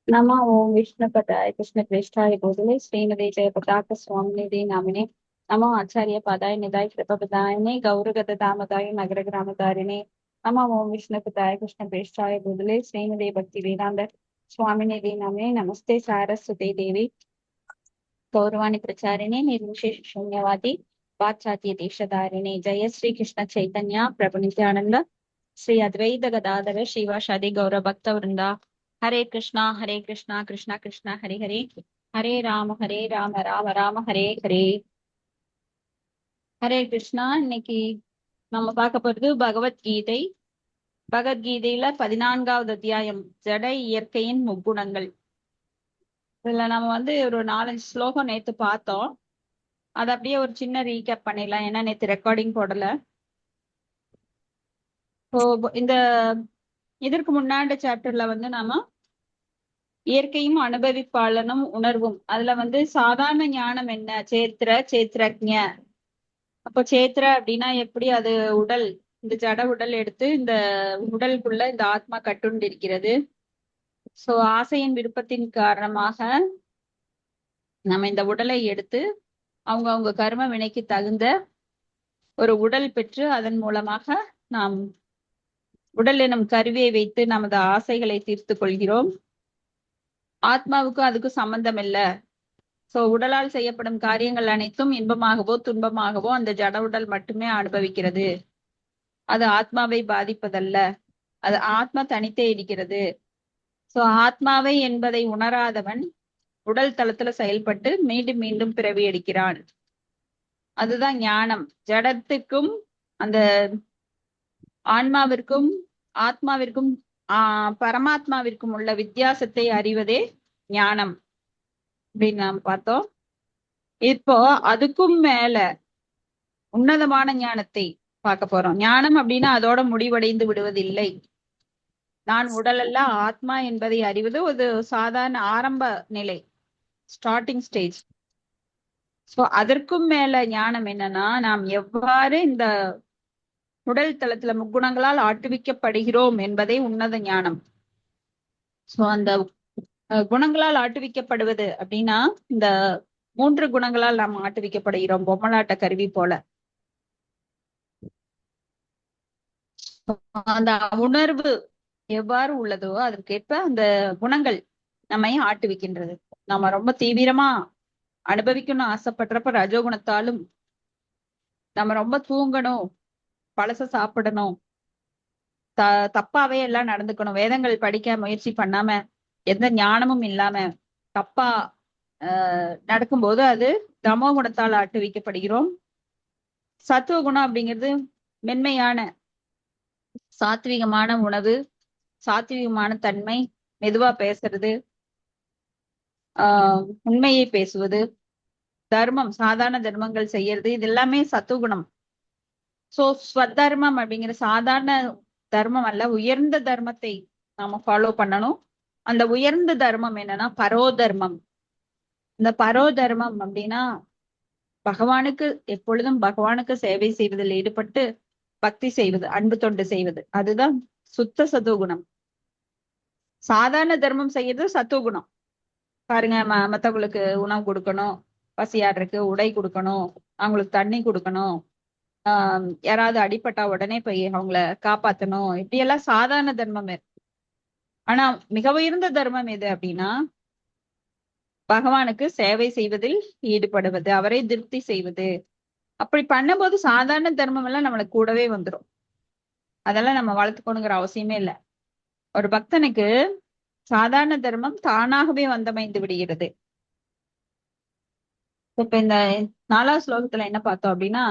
नमः ओं विष्णुपदाय कृष्णप्रेष्ठाय भूतले श्रीमते जयपताक स्वामिनिधि नामिने नमो आचार्य पदाय निधाय कृपपदायने गौरगदामदाय नगरग्रामदारिणे नमः ओं विष्णुपदाय कृष्णप्रेष्ठाय भूतले श्रीमते भक्ति वेदांत स्वामिनिधि नामिने नमस्ते सारस्वती देवी गौरवाणी प्रचारिणे निर्विशेष शून्यवादी वाचाती देशधारिणे जय श्री कृष्ण चैतन्य प्रभु नित्यानंद श्री अद्वैत गदाधर श्रीवासादि गौर भक्त वृंदा हरे कृष्णा कृष्णा कृष्णा हरे हरे हरे राम राम राम हरे हरे ஹரே கிருஷ்ணா. இன்னைக்கு நம்ம பார்க்க போறது பகவத்கீதை. பகவத்கீதையில 14வது அத்தியாயம் ஜட இயற்கையின் முக்குணங்கள். இதுல நம்ம ஒரு 4-5 ஸ்லோகம் நேத்து பார்த்தோம். அது அப்படியே ஒரு சின்ன ரீகேப் பண்ணிடலாம், ஏன்னா நேத்து ரெக்கார்டிங் போடல. இந்த இதற்கு முன்னாடி சாப்டர்ல நாம இயற்கையும் அனுபவிப்பாளனும் உணர்வும், அதுல சாதாரண ஞானம் என்ன, சேத்திரஜ்ஞ. அப்போ சேத்திர அப்படின்னா எப்படி, அது உடல், இந்த ஜட உடல் எடுத்து இந்த உடலுக்குள்ள இந்த ஆத்மா கட்டுண்டு இருக்கிறது. சோ ஆசையின் விருப்பத்தின் காரணமாக நம்ம இந்த உடலை எடுத்து அவங்க கர்ம வினைக்கு தகுந்த ஒரு உடல் பெற்று அதன் மூலமாக நாம் உடல் எனும் கருவியை வைத்து நமது ஆசைகளை தீர்த்து கொள்கிறோம். ஆத்மாவுக்கும் அதுக்கும் சம்பந்தம் இல்ல. சோ உடலால் செய்யப்படும் காரியங்கள் அனைத்தும் இன்பமாகவோ துன்பமாகவோ அந்த ஜட உடல் மட்டுமே அனுபவிக்கிறது. அது ஆத்மாவை பாதிப்பதல்ல, அது ஆத்மா தனித்தே இருக்கிறது. சோ ஆத்மாவை என்பதை உணராதவன் உடல் தளத்துல செயல்பட்டு மீண்டும் மீண்டும் பிறவி எடுக்கிறான். அதுதான் ஞானம். ஜடத்துக்கும் அந்த ஆன்மாவிற்கும் ஆத்மாவிற்கும் பரமாத்மாவிற்கும் உள்ள வித்தியாசத்தை அறிவதே ஞானம் அப்படின்னு நாம் பார்த்தோம். இப்போ அதுக்கும் மேல உன்னதமான ஞானத்தை பார்க்க போறோம். ஞானம் அப்படின்னா அதோட முடிவடைந்து விடுவதில்லை. நான் உடலல்ல ஆத்மா என்பதை அறிவது ஒரு சாதாரண ஆரம்ப நிலை, ஸ்டார்டிங் ஸ்டேஜ். சோ அதற்கும் மேல ஞானம் என்னன்னா, நாம் எவ்வாறு இந்த உடல் தளத்துல முக்குணங்களால் ஆட்டுவிக்கப்படுகிறோம் என்பதே உன்னத ஞானம். சோ அந்த குணங்களால் ஆட்டுவிக்கப்படுவது அப்படின்னா, இந்த 3 குணங்களால் நாம் ஆட்டுவிக்கப்படுகிறோம், பொம்மலாட்ட கருவி போல. அந்த உணர்வு எவ்வாறு உள்ளதோ அதற்கேற்ப அந்த குணங்கள் நம்மை ஆட்டுவிக்கின்றது. நம்ம ரொம்ப தீவிரமா அனுபவிக்கணும்னு ஆசைப்படுறப்ப ரஜோகுணத்தாலும், நம்ம ரொம்ப தூங்கணும், பழச சாப்பிடணும், தப்பாவே எல்லாம் நடந்துக்கணும், வேதங்கள் படிக்க முயற்சி பண்ணாம எந்த ஞானமும் இல்லாம தப்பா நடக்கும்போது அது தமோ குணத்தால் ஆட்டுவிக்கப்படுகிறோம். சத்துவ குணம் அப்படிங்கிறது மென்மையான சாத்விகமான உணவு, சாத்விகமான தன்மை, மெதுவா பேசுறது, உண்மையை பேசுவது, தர்மம், சாதாரண தர்மங்கள் செய்யறது, இது எல்லாமே சத்துவகுணம். சோ ஸ்வதர்மம் அப்படிங்கிற சாதாரண தர்மம் அல்ல, உயர்ந்த தர்மத்தை நாம ஃபாலோ பண்ணணும். அந்த உயர்ந்த தர்மம் என்னன்னா பரோதர்மம். இந்த பரோதர்மம் அப்படின்னா பகவானுக்கு எப்பொழுதும் பகவானுக்கு சேவை செய்வதில் ஈடுபட்டு பக்தி செய்வது, அன்பு தொண்டு செய்வது, அதுதான் சுத்த சத்துவகுணம். சாதாரண தர்மம் செய்யறது சத்துவகுணம். பாருங்க, மத்தவங்களுக்கு உணவு கொடுக்கணும், பசியாடுறதுக்கு உடை கொடுக்கணும், அவங்களுக்கு தண்ணி கொடுக்கணும், யாராவது அடிபட்டா உடனே போய் அவங்கள காப்பாத்தணும், இப்படி எல்லாம் சாதாரண தர்மம். ஆனா மிக உயர்ந்த தர்மம் எது அப்படின்னா பகவானுக்கு சேவை செய்வதில் ஈடுபடுவது, அவரை திருப்தி செய்வது. அப்படி பண்ணும்போது சாதாரண தர்மம் எல்லாம் நம்மளுக்கு கூடவே வந்துடும். அதெல்லாம் நம்ம வளர்த்துக்கணுங்கிற அவசியமே இல்லை. ஒரு பக்தனுக்கு சாதாரண தர்மம் தானாகவே வந்தமைந்து விடுகிறது. இப்ப இந்த 4வது ஸ்லோகத்துல என்ன பார்த்தோம் அப்படின்னா,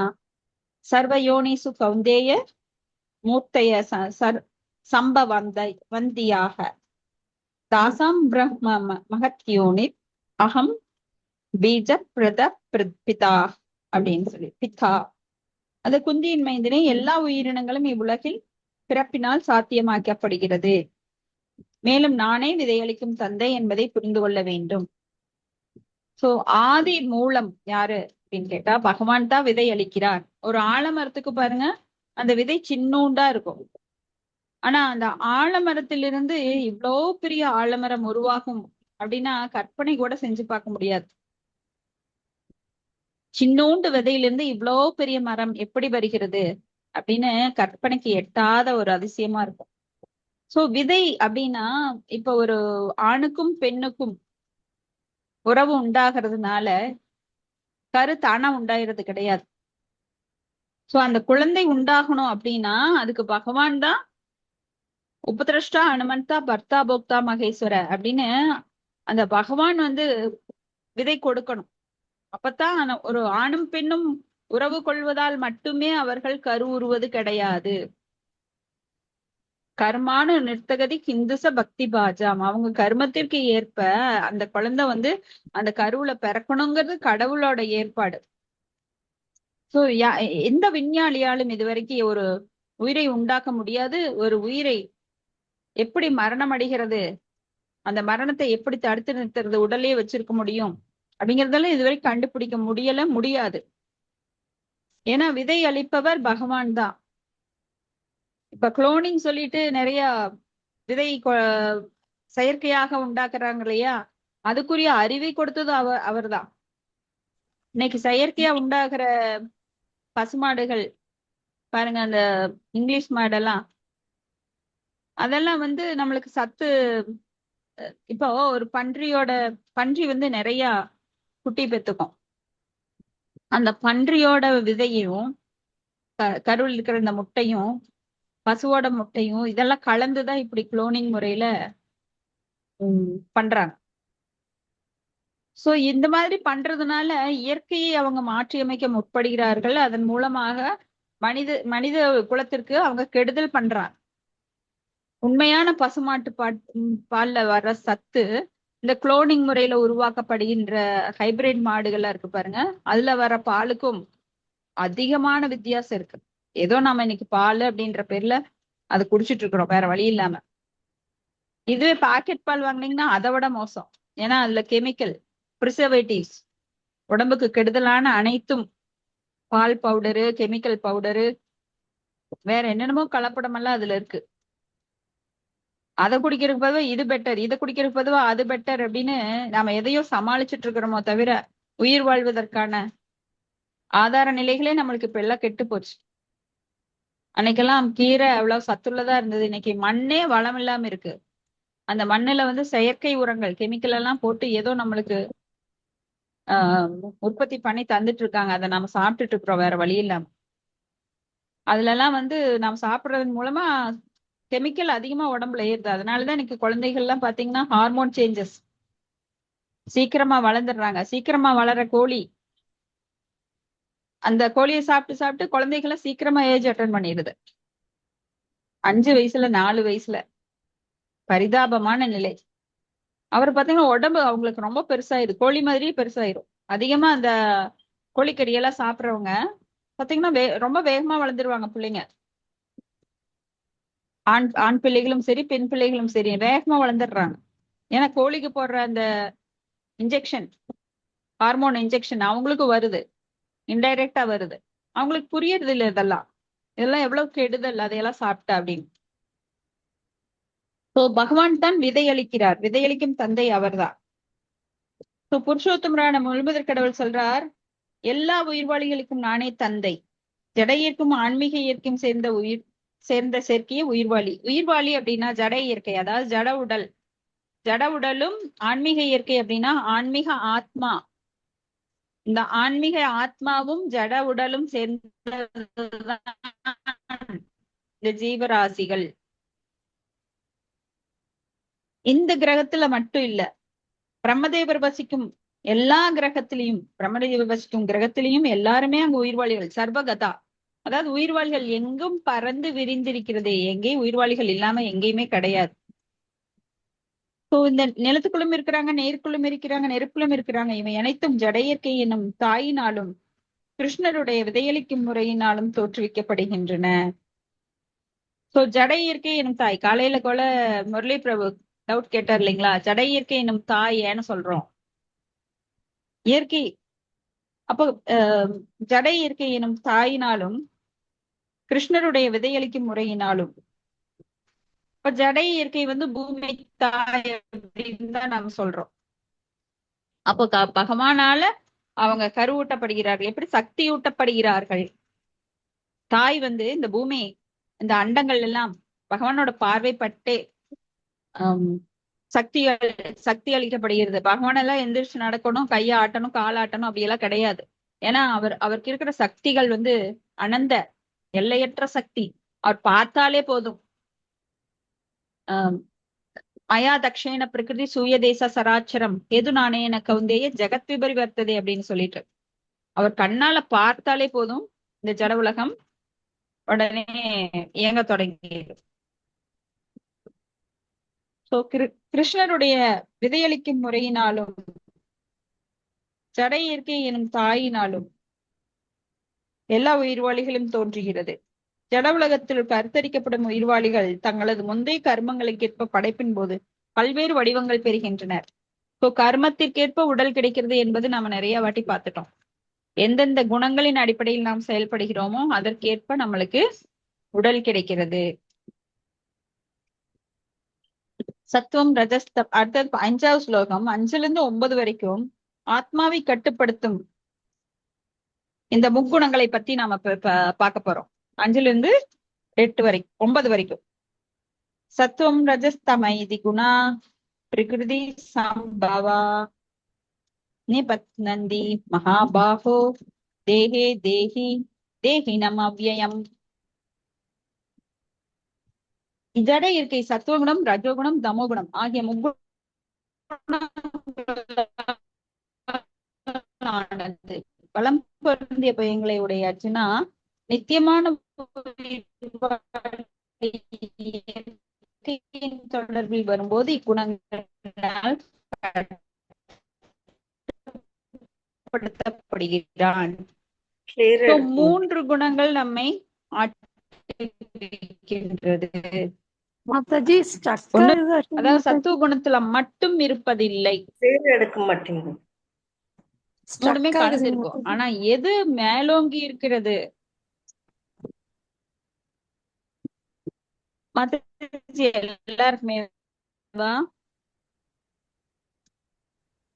சர்வயோனிசு கௌந்தேய மூர்த்தைய வந்தியாக தாசாம் பிரம்ம மகத்யோனி அகம் பீஜ பிரத பிதா அப்படின்னு சொல்லி, பிதா அது குந்தியின் மைந்தனே, எல்லா உயிரினங்களும் இவ்வுலகில் பிறப்பினால் சாத்தியமாக்கப்படுகிறது. மேலும் நானே விதையளிக்கும் தந்தை என்பதை புரிந்து கொள்ள வேண்டும். சோ ஆதி மூலம் யாரு அப்படின்னு கேட்டா பகவான் தான் விதை அளிக்கிறார். ஒரு ஆலமரத்துக்கு பாருங்க, அந்த விதை சின்னூண்டா இருக்கும். ஆனா அந்த ஆலமரத்திலிருந்து இவ்வளோ பெரிய ஆலமரம் உருவாகும் அப்படின்னா கற்பனை கூட செஞ்சு பார்க்க முடியாது. சின்னோண்டு விதையிலிருந்து இவ்வளோ பெரிய மரம் எப்படி வருகிறது அப்படின்னு கற்பனைக்கு எட்டாத ஒரு அதிசயமா இருக்கும். சோ விதை அப்படின்னா இப்ப ஒரு ஆணுக்கும் பெண்ணுக்கும் உறவு உண்டாகிறதுனால கரு தானா உண்டாகிறது கிடையாது. சோ அந்த குழந்தை உண்டாகணும் அப்படின்னா அதுக்கு பகவான் தான் உபதிரஷ்டா அனுமந்தா பர்த்தா போக்தா மகேஸ்வர அப்படின்னு அந்த பகவான் வந்து விதை கொடுக்கணும். அப்பத்தான் ஒரு ஆணும் பெண்ணும் உறவு கொள்வதால் மட்டுமே அவர்கள் கரு உருவது கிடையாது. கர்மானு நிர்த்தகதி ஹிந்துச பக்தி பாஜாம், அவங்க கர்மத்திற்கு ஏற்ப அந்த குழந்தை வந்து அந்த கருவுல பிறக்கணுங்கிறது கடவுளோட ஏற்பாடு. சோ எந்த விஞ்ஞானியாலும் இதுவரைக்கும் ஒரு உயிரை உண்டாக்க முடியாது. ஒரு உயிரை எப்படி மரணம் அடைகிறது, அந்த மரணத்தை எப்படி தடுத்து நிறுத்துறது, உடலே வச்சிருக்க முடியும் அப்படிங்கறதெல்லாம் இதுவரை கண்டுபிடிக்க முடியாது. ஏன்னா விதை அளிப்பவர் பகவான் தான். இப்ப குளோனிங் சொல்லிட்டு நிறைய விதை செயற்கையாக உண்டாக்குறாங்க இல்லையா, அதுக்குரிய அறிவை கொடுத்தது அவர்தான். இன்னைக்கு செயற்கையா உண்டாகிற பசுமாடுகள் பாருங்க, அந்த இங்கிலீஷ் மாடெல்லாம், அதெல்லாம் வந்து நம்மளுக்கு சத்து. இப்போ ஒரு பன்றி வந்து நிறைய குட்டி பெத்துக்கும். அந்த பன்றியோட விதையும் கருவில் இருக்கிற இந்த முட்டையும் பசுவோட முட்டையும் இதெல்லாம் கலந்துதான் இப்படி குளோனிங் முறையில பண்றாங்க. சோ இந்த மாதிரி பண்றதுனால இயற்கையை அவங்க மாற்றி அமைக்க முற்படுகிறார்கள். அதன் மூலமாக மனித குலத்திற்கு அவங்க கெடுதல் பண்றாங்க. உண்மையான பசுமாட்டு பால்ல வர்ற சத்து இந்த குளோனிங் முறையில உருவாக்கப்படுகின்ற ஹைபிரிட் மாடுகள்லாம் இருக்கு பாருங்க, அதுல வர பாலுக்கும் அதிகமான வித்தியாசம் இருக்கு. ஏதோ நாம இன்னைக்கு பால் அப்படின்ற பேர்ல அதை குடிச்சிட்டு இருக்கிறோம் வேற வழி இல்லாம. இதுவே பாக்கெட் பால் வாங்கினீங்கன்னா அதை விட மோசம். ஏன்னா அதுல கெமிக்கல், ப்ரிசர்வேட்டிவ்ஸ், உடம்புக்கு கெடுதலான அனைத்தும், பால் பவுடரு, கெமிக்கல் பவுடரு, வேற என்னென்னமோ கலப்படம் எல்லாம் அதுல இருக்கு. அதை குடிக்கிறதுக்கு பொதுவா இது பெட்டர், இதை குடிக்கிறதுக்கு பொதுவா அது பெட்டர் அப்படின்னு நாம எதையோ சமாளிச்சுட்டு இருக்கிறோமோ தவிர உயிர் வாழ்வதற்கான ஆதார நிலைகளே நம்மளுக்கு இப்ப எல்லாம் கெட்டு போச்சு. அன்னைக்கெல்லாம் கீரை அவ்வளவு சத்துள்ளதா இருந்தது, இன்னைக்கு மண்ணே வளம் இல்லாம இருக்கு. அந்த மண்ணுல வந்து செயற்கை உரங்கள், கெமிக்கல் எல்லாம் போட்டு ஏதோ நம்மளுக்கு உற்பத்தி பண்ணி தந்துட்டு இருக்காங்க. அதை நாம சாப்பிட்டுட்டு இருக்கிறோம் வேற வழி இல்லாம. அதுல எல்லாம் வந்து நாம் சாப்பிடுறதன் மூலமா கெமிக்கல் அதிகமா உடம்புல ஏறுது. அதனாலதான் எனக்கு குழந்தைகள் எல்லாம் பாத்தீங்கன்னா ஹார்மோன் சேஞ்சஸ், சீக்கிரமா வளர்ந்துடுறாங்க. சீக்கிரமா வளர கோழி, அந்த கோழியை சாப்பிட்டு சாப்பிட்டு குழந்தைகளை சீக்கிரமா ஏஜ் அட்டன் பண்ணிடுது. 5 வயசுல 4 வயசுல. பரிதாபமான நிலை. அவர் பாத்தீங்கன்னா உடம்பு அவங்களுக்கு ரொம்ப பெருசாயிரு, கோழி மாதிரியே பெருசாயிரும். அதிகமா அந்த கோழிக்கறியெல்லாம் சாப்பிட்றவங்க பாத்தீங்கன்னா ரொம்ப வேகமா வளர்ந்துருவாங்க பிள்ளைங்க. ஆண் பிள்ளைகளும் சரி பெண் பிள்ளைகளும் சரி வேகமா வளர்ந்துடுறாங்க. ஏன்னா கோழிக்கு போடுற அந்த இன்ஜெக்ஷன், ஹார்மோன் இன்ஜெக்ஷன் அவங்களுக்கு வருது, இன்டைரக்டா வருது. அவங்களுக்கு புரியறது இல்லை இதெல்லாம் எவ்வளவு கெடுதல் அதையெல்லாம் சாப்பிட்டா அப்படின்னு. சோ பகவான் தான் விதையளிக்கிறார், விதையளிக்கும் தந்தை அவர்தான். சோ புருஷோத்தமரான முழுமுதற் கடவுள் சொல்றார், எல்லா உயிர்வாளிகளுக்கும் நானே தந்தை. ஜட இயற்கும் ஆன்மீக இயற்கையும் சேர்ந்த சேர்க்கைய உயிர்வாளி. உயிர்வாளி அப்படின்னா ஜட இயற்கை, அதாவது ஜட உடல். ஜட உடலும் ஆன்மீக இயற்கை அப்படின்னா ஆன்மீக ஆத்மா. இந்த ஆன்மீக ஆத்மாவும் ஜட உடலும் சேர்ந்த இந்த ஜீவராசிகள். இந்த கிரகத்துல மட்டும் இல்ல, பிரம்மதேவர் வசிக்கும் எல்லா கிரகத்திலையும், பிரம்மதேவர் வசிக்கும் கிரகத்திலையும் எல்லாருமே அங்க உயிர்வாளிகள், சர்வகதா. அதாவது உயிர்வாளிகள் எங்கும் பறந்து விரிந்திருக்கிறது. எங்கேயும் உயிர்வாளிகள் இல்லாம எங்கேயுமே கிடையாது. சோ இந்த நிலத்துக்குள்ளும் இருக்கிறாங்க, நீருக்குள்ளும் இருக்கிறாங்க, நெருப்புலும் இருக்கிறாங்க. இவை அனைத்தும் ஜட இயற்கை என்னும் தாயினாலும் கிருஷ்ணருடைய விதையளிக்கும் முறையினாலும் தோற்றுவிக்கப்படுகின்றன. சோ ஜட இயற்கை எனும் தாய். காலையில கூட முரளி பிரபு டவுட் கேட்டார் இல்லைங்களா, ஜட இயற்கை எனும் தாய் ஏன்னு சொல்றோம். இயற்கை அப்போ ஜட இயற்கை எனும் தாயினாலும் கிருஷ்ணருடைய விதையளிக்கும் முறையினாலும் இப்ப ஜடை இயற்கை வந்து பூமி தாய் அப்படின்னு தான் நாம சொல்றோம். அப்போ பகவானால அவங்க கருவூட்டப்படுகிறார்கள். எப்படி சக்தி ஊட்டப்படுகிறார்கள்? தாய் வந்து இந்த பூமி, இந்த அண்டங்கள் எல்லாம் பகவானோட பார்வைப்பட்டே சக்தி சக்தி அளிக்கப்படுகிறது. பகவான் எல்லாம் எந்திரிச்சு நடக்கணும், கையை ஆட்டணும், கால் ஆட்டணும், அப்படி எல்லாம் கிடையாது. ஏன்னா அவருக்கு இருக்கிற சக்திகள் வந்து அனந்த எல்லையற்ற சக்தி. அவர் பார்த்தாலே போதும். மயா தக்ஷேன பிரகிருதி சூய தேச சராச்சரம் எது நானேன கவுந்தேய ஜெகத் விபரிவர்த்ததே அப்படின்னு சொல்லிட்டு அவர் கண்ணால பார்த்தாலே போதும் இந்த ஜட உலகம் உடனே இயங்க தொடங்கியது. சோ கிருஷ்ணருடைய விதையளிக்கும் முறையினாலும் ஜட இயற்கை எனும் தாயினாலும் எல்லா உயிர்வாளிகளும் தோன்றுகிறது. ஜட உலகத்தில் கருத்தரிக்கப்படும் உயிர்வாளிகள் தங்களது முந்தைய கர்மங்களுக்கேற்ப படைப்பின் போது பல்வேறு வடிவங்கள் பெறுகின்றனர். சோ கர்மத்திற்கேற்ப உடல் கிடைக்கிறது என்பது நாம நிறைய வாட்டி பார்த்துட்டோம். எந்தெந்த குணங்களின் அடிப்படையில் நாம் செயல்படுகிறோமோ அதற்கேற்ப நம்மளுக்கு உடல் கிடைக்கிறது. சத்துவம் ரஜஸ்தம். அடுத்தது 5வது ஸ்லோகம் 5லிருந்து 9 வரைக்கும் ஆத்மாவை கட்டுப்படுத்தும் இந்த முக்குணங்களை பத்தி நாம பார்க்க போறோம். 5லிருந்து 9 வரைக்கும். சத்துவம் ரஜஸ்தம இது குணா பிரகிருதி சம்பவா நிபத்னந்தி மகாபாஹோ தேஹே தேஹி தேஹினம் அவ்யயம். ஜட இயற்கை சத்துவகுணம், ரஜோகுணம், தமோகுணம் ஆகிய முக்குணமானது பலம் பொருந்திய பயங்களை உடைய அர்ஜுனா நித்தியமான தொடர்பில் வரும்போது இக்குணங்களால் படுத்தப்படுகிறான். 3 குணங்கள் நம்மை ஆட்கின்றது. அதாவது சத்துவ குணத்துல மட்டும் இருப்பதில்லை, எடுக்க மாட்டேங்குது, மூணுமே கலந்திருக்கும். ஆனா எது மேலோங்கி இருக்கிறது? எல்லாருக்குமே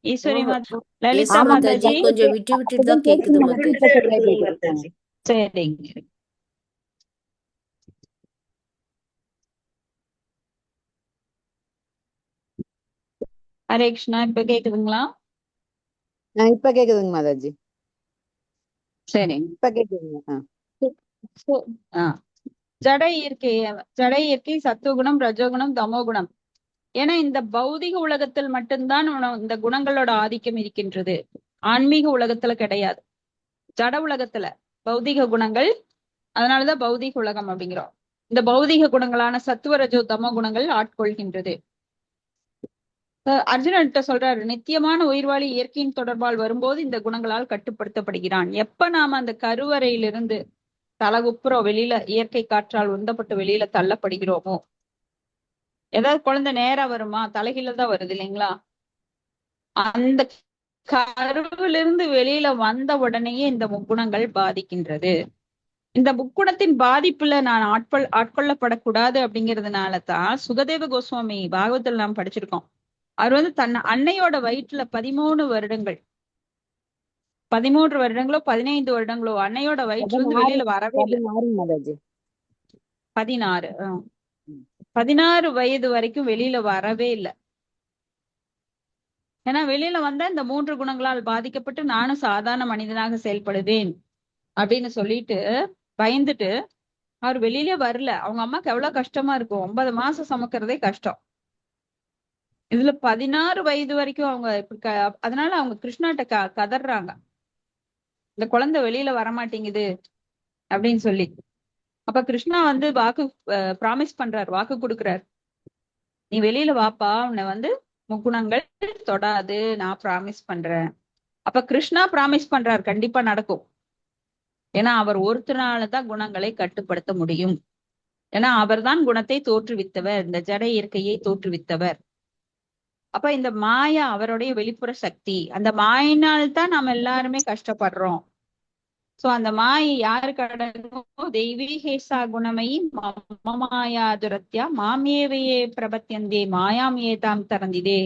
ஈஸ்வரி லலிதா மாதாஜி கொஞ்சம் விட்டு விட்டு தான் கேக்குது. சரிங்க. ஹரே கிருஷ்ணா. இப்ப கேக்குதுங்களா? இப்ப கேக்குதுங்க மாதாஜி. சரி, இப்ப கேக்குதுங்க. ஜட இயற்கை சத்துவகுணம், ரஜோகுணம், தமோகுணம். ஏன்னா இந்த பௌதிக உலகத்தில் மட்டும்தான் இந்த குணங்களோட ஆதிக்கம் இருக்கின்றது. ஆன்மீக உலகத்துல கிடையாது. ஜட உலகத்துல பௌதிக குணங்கள், அதனாலதான் பௌதிக உலகம் அப்படிங்கிறோம். இந்த பௌதிக குணங்களான சத்துவ ரஜோ தமோ குணங்கள் ஆட்கொள்கின்றது. அர்ஜுனன்கிட்ட சொல்றாரு, நித்தியமான உயிர்வாழி இயற்கையின் தொடர்பால் வரும்போது இந்த குணங்களால் கட்டுப்படுத்தப்படுகிறான். எப்ப நாம அந்த கருவறையிலிருந்து தலகுப்புறம் வெளியில இயற்கை காற்றால் உந்தப்பட்டு வெளியில தள்ளப்படுகிறோமோ, ஏதாவது குழந்தை நேரா வருமா? தலைகீழ தான் வருது இல்லைங்களா? அந்த கருவிலிருந்து வெளியில வந்த உடனேயே இந்த முக்குணங்கள் பாதிக்கின்றது. இந்த முக்குணத்தின் பாதிப்புல நான் ஆட்கொள்ளப்படக்கூடாது அப்படிங்கிறதுனாலதான் சுகதேவ கோஸ்வாமி பாகவத்தில் நாம் படிச்சிருக்கோம். அவர் வந்து அன்னையோட வயிற்றுல 13 வருடங்கள் 15 வருடங்களோ அன்னையோட வயிற்றுல இருந்து வெளியில வரவே இல்லை. 16 வயது வரைக்கும் வெளியில வரவே இல்லை. ஏன்னா வெளியில வந்தா இந்த 3 குணங்களால் பாதிக்கப்பட்டு நானும் சாதாரண மனிதனாக செயல்படுவேன் அப்படின்னு சொல்லிட்டு பயந்துட்டு அவர் வெளியிலே வரல. அவங்க அம்மாக்கு எவ்வளவு கஷ்டமா இருக்கும். 9 மாசம் சுமக்கிறதே கஷ்டம். இதுல 16 வயது வரைக்கும் அவங்க அதனால அவங்க கிருஷ்ணாட்ட கதறாங்க, இந்த குழந்தை வெளியில வரமாட்டேங்குது அப்படின்னு சொல்லி. அப்ப கிருஷ்ணா வந்து ப்ராமிஸ் பண்றாரு, வாக்கு கொடுக்குறாரு, நீ வெளியில வாப்பா, உன்னை வந்து முக்குணங்கள் தொடாது, நான் ப்ராமிஸ் பண்றேன். அப்ப கிருஷ்ணா ப்ராமிஸ் பண்றாரு, கண்டிப்பா நடக்கும். ஏன்னா அவர் ஒருத்தனாலதான் குணங்களை கட்டுப்படுத்த முடியும். ஏன்னா அவர் தான் குணத்தை தோற்றுவித்தவர், இந்த ஜட இயற்கையை தோற்றுவித்தவர். அப்ப இந்த மாயா அவருடைய வெளிப்புற சக்தி. அந்த மாயினால்தான் நாம எல்லாருமே கஷ்டப்படுறோம். சோ அந்த மாயை யாருக்கு அடங்குமோ தெய்வீகேசா குணமயி மம மாயா துரத்யா மாமேவையே பிரபத்தியந்தே மாயாம் ஏதாம் தரந்திதே.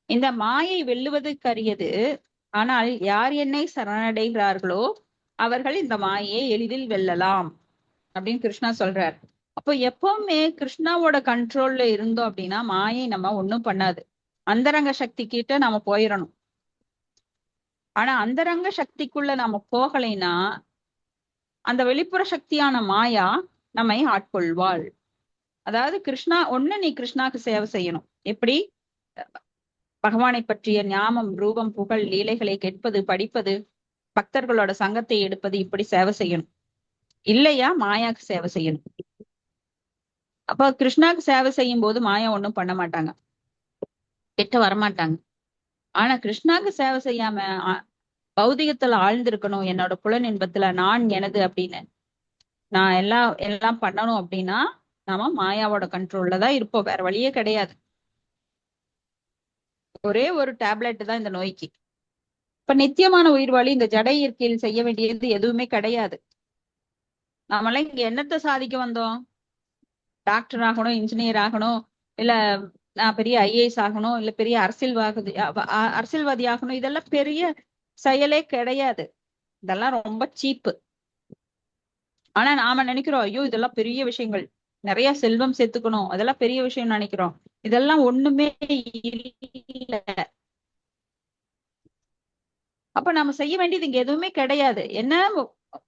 இந்த மாயை வெல்லுவதற்கரியது. ஆனால் யார் என்னை சரணடைகிறார்களோ அவர்கள் இந்த மாயையை எளிதில் வெல்லலாம் அப்படின்னு கிருஷ்ணா சொல்றார். அப்போ எப்பவுமே கிருஷ்ணாவோட கண்ட்ரோல்ல இருந்தோம் அப்படின்னா மாயை நம்ம ஒண்ணும் பண்ணாது. அந்தரங்க சக்தி கிட்ட நம்ம போயிடணும். ஆனா அந்தரங்க சக்திக்குள்ள நம்ம போகலைன்னா அந்த வெளிப்புற சக்தியான மாயா நம்மை ஆட்கொள்வாள். அதாவது கிருஷ்ணா ஒண்ணு, நீ கிருஷ்ணாக்கு சேவை செய்யணும். எப்படி? பகவானை பற்றிய ஞானம், ரூபம், புகழ், லீலைகளை கேட்பது, படிப்பது, பக்தர்களோட சங்கத்தை எடுப்பது, இப்படி சேவை செய்யணும். இல்லையா மாயாக்கு சேவை செய்யணும். அப்ப கிருஷ்ணாக்கு சேவை செய்யும் போது மாயா ஒண்ணும் பண்ண மாட்டாங்க, கிட்ட வரமாட்டாங்க. ஆனா கிருஷ்ணாக்கு சேவை செய்யாம பௌதிகத்துல ஆழ்ந்திருக்கணும், என்னோட புலன் இன்பத்துல நான் எனது அப்படின்னு நான் எல்லாம் பண்ணணும் அப்படின்னா நாம மாயாவோட கண்ட்ரோல்ல தான் இருப்போம். வேற வழியே கிடையாது. ஒரே ஒரு டேப்லெட் தான் இந்த நோய்க்கு. இப்ப நித்தியமான உயிர்வாழி இந்த ஜட இயற்கையில் செய்ய வேண்டியது எதுவுமே கிடையாது. நாமெல்லாம் இங்க என்னத்தை சாதிக்க வந்தோம்? டாக்டர் ஆகணும், இன்ஜினியர் ஆகணும், இல்ல நான் பெரிய ஐஏஎஸ் ஆகணும், இல்ல பெரிய அரசியல்வாதி ஆகணும். இதெல்லாம் பெரிய செயலே கிடையாது. இதெல்லாம் ரொம்ப சீப்பு. ஆனா நாம நினைக்கிறோம், ஐயோ இதெல்லாம் பெரிய விஷயங்கள், நிறைய செல்வம் சேர்த்துக்கணும், அதெல்லாம் பெரிய விஷயம் நினைக்கிறோம். இதெல்லாம் ஒண்ணுமே இல்ல. அப்ப நம்ம செய்ய வேண்டியது இங்க எதுவுமே கிடையாது. என்ன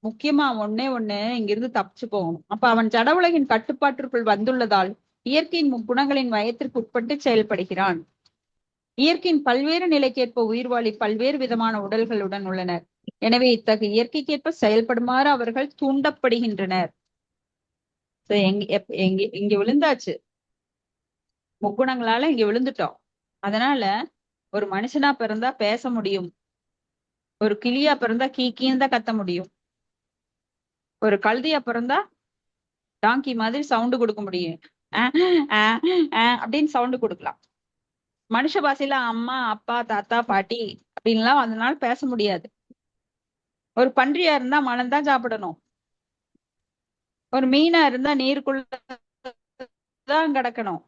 முக்கியமா ஒண்ணே ஒண்ணு, இங்கிருந்து தப்பிச்சு போகணும். அப்ப அவன் ஜட உலகின் கட்டுப்பாட்டிற்குள் வந்துள்ளதால் இயற்கையின் முக்குணங்களின் வயத்திற்கு உட்பட்டு செயல்படுகிறான். இயற்கையின் பல்வேறு நிலைக்கேற்ப உயிர்வாழி பல்வேறு விதமான உடல்களுடன் உள்ளனர். எனவே இத்தகைய இயற்கைக்கேற்ப செயல்படுமாறு அவர்கள் தூண்டப்படுகின்றனர். இங்க விழுந்தாச்சு, முக்குணங்களால இங்க விழுந்துட்டோம். அதனால ஒரு மனுஷனா பிறந்தா பேச முடியும், ஒரு கிளியா பிறந்தா கீன்னு தான் கத்த முடியும், ஒரு கழுதையா பிறந்தா டாங்கி மாதிரி சவுண்டு கொடுக்க முடியும், அப்படின்னு சவுண்டு கொடுக்கலாம். மனுஷ பாஷையில அம்மா, அப்பா, தாத்தா, பாட்டி அப்படின்லாம் அதனால பேச முடியாது. ஒரு பன்றியா இருந்தா மனம்தான் சாப்பிடணும், ஒரு மீனா இருந்தா நீருக்குள்ளதான் கிடக்கணும்,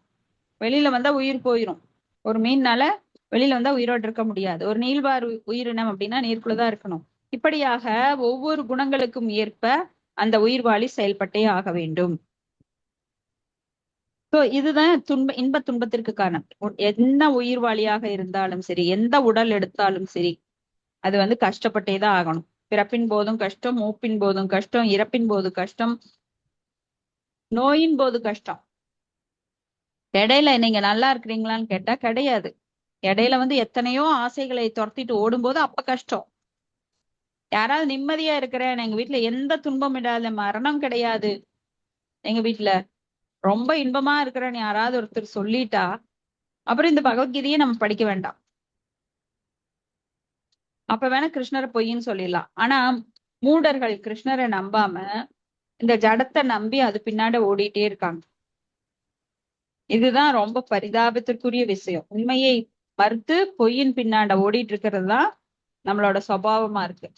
வெளியில வந்தா உயிர் போயிரும். ஒரு மீன்னால வெளியில வந்தா உயிரோடு இருக்க முடியாது. ஒரு நீள்வார் உயிரினம் அப்படின்னா நீருக்குள்ளதான் இருக்கணும். இப்படியாக ஒவ்வொரு குணங்களுக்கும் ஏற்ப அந்த உயிர்வாழி செயல்பட்டே ஆக வேண்டும். சோ இதுதான் இன்ப துன்பத்திற்கு காரணம். என்ன உயிர்வாழியாக இருந்தாலும் சரி, எந்த உடல் எடுத்தாலும் சரி, அது கஷ்டப்பட்டேதான் ஆகணும். பிறப்பின் போதும் கஷ்டம், மூப்பின் போதும் கஷ்டம், இறப்பின் போது கஷ்டம், நோயின் போது கஷ்டம். இடையில நீங்க நல்லா இருக்கிறீங்களான்னு கேட்டா கிடையாது. இடையில எத்தனையோ ஆசைகளை துரத்திட்டு ஓடும்போது அப்ப கஷ்டம். யாராவது நிம்மதியா இருக்கிறேன், எங்க வீட்டுல எந்த துன்பம் இடாத, மரணம் கிடையாது, எங்க வீட்டுல ரொம்ப இன்பமா இருக்கிறேன்னு யாராவது ஒருத்தர் சொல்லிட்டா அப்புறம் இந்த பகவத்கீதையை நம்ம படிக்க வேண்டாம். அப்ப வேணா கிருஷ்ணரை பொய்ன்னு சொல்லிடலாம். ஆனா மூடர்கள் கிருஷ்ணரை நம்பாம இந்த ஜடத்தை நம்பி அது பின்னாடி ஓடிட்டே இருக்காங்க. இதுதான் ரொம்ப பரிதாபத்திற்குரிய விஷயம். உண்மையை மறுத்து பொய்யின் பின்னாண்ட ஓடிட்டு இருக்கிறது தான் நம்மளோட சுபாவமா இருக்கு.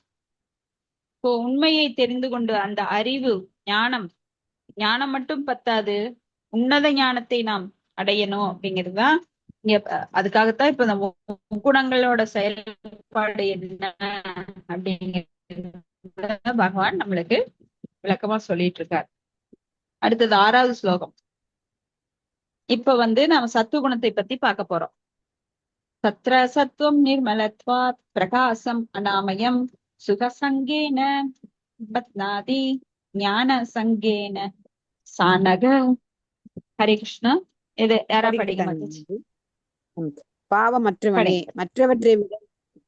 இப்போ உண்மையை தெரிந்து கொண்டு அந்த அறிவு, ஞானம் மட்டும் பத்தாது, உன்னத ஞானத்தை நாம் அடையணும் அப்படிங்கிறதுதான் இங்க. அதுக்காகத்தான் இப்ப இந்த முக்குணங்களோட செயல்பாடு என்ன அப்படிங்கிறத பகவான் நம்மளுக்கு விளக்கமா சொல்லிட்டு இருக்கார். அடுத்தது 6வது ஸ்லோகம். இப்ப நாம சத்துவகுணத்தை பத்தி பார்க்க போறோம். தத்ர சத்துவம் நிர்மலத்வாத் பிரகாசம் அநாமயம் சுகசங்கேன பத்னாதி ஞான சங்கேன சானக. ஹரே கிருஷ்ணா. இது யாரா படிக்க மாட்டேச்சு? பாவமற்றவனே, மற்றவற்றை விட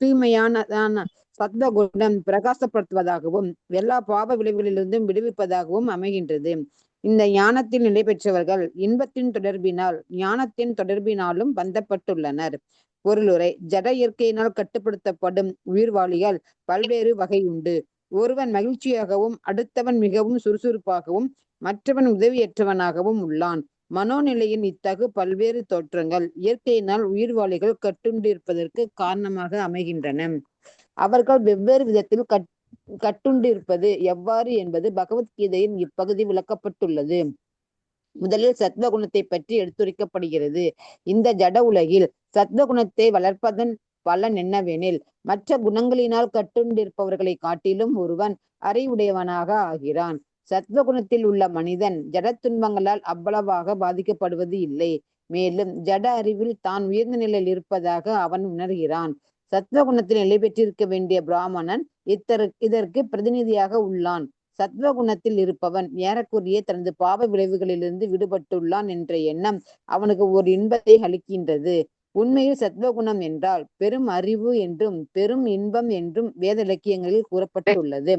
தூய்மையானதான சத்வகுணம் பிரகாசப்படுத்துவதாகவும் எல்லா பாவ விளைவுகளிலிருந்தும் விடுவிப்பதாகவும் அமைகின்றது. இந்த ஞானத்தில் நிலை பெற்றவர்கள் இன்பத்தின் தொடர்பினால் ஞானத்தின் தொடர்பினாலும் பந்தப்பட்டுள்ளனர். பொருளுரை: ஜட இயற்கையினால் கட்டுப்படுத்தப்படும் உயிர்வாழிகள் பல்வேறு வகை உண்டு. ஒருவன் மகிழ்ச்சியாகவும், அடுத்தவன் மிகவும் சுறுசுறுப்பாகவும், மற்றவன் உதவியற்றவனாகவும் உள்ளான். மனோநிலையின் இத்தகு பல்வேறு தோற்றங்கள் இயற்கையினால் உயிர்வாழிகள் கட்டுண்டிருப்பதற்கு காரணமாக அமைகின்றன. அவர்கள் வெவ்வேறு விதத்தில் கட்டுண்டிருப்பது எவ்வாறு என்பது பகவத்கீதையின் இப்பகுதி விளக்கப்பட்டுள்ளது. முதலில் சத்வகுணத்தை பற்றி எடுத்துரைக்கப்படுகிறது. இந்த ஜட உலகில் சத்வகுணத்தை வளர்ப்பதன் பலன் என்னவெனில், மற்ற குணங்களினால் கட்டுண்டிருப்பவர்களை காட்டிலும் ஒருவன் அறிவுடையவனாக ஆகிறான். சத்வகுணத்தில் உள்ள மனிதன் ஜட துன்பங்களால் அவ்வளவாக பாதிக்கப்படுவது இல்லை. மேலும் ஜட அறிவில் தான் உயர்ந்த நிலையில் இருப்பதாக அவன் உணர்கிறான். சத்வகுணத்தில் நிலை பெற்றிருக்க வேண்டிய பிராமணன் இதற்கு பிரதிநிதியாக உள்ளான். சத்வகுணத்தில் இருப்பவன் ஏறக்குறைய தனது பாவ விளைவுகளிலிருந்து விடுபட்டுள்ளான் என்ற எண்ணம் அவனுக்கு ஒரு இன்பத்தை அளிக்கின்றது. உண்மையில் சத்வகுணம் என்றால் பெரும் அறிவு என்றும் பெரும் இன்பம் என்றும் வேத இலக்கியங்களில் கூறப்பட்டுள்ளது.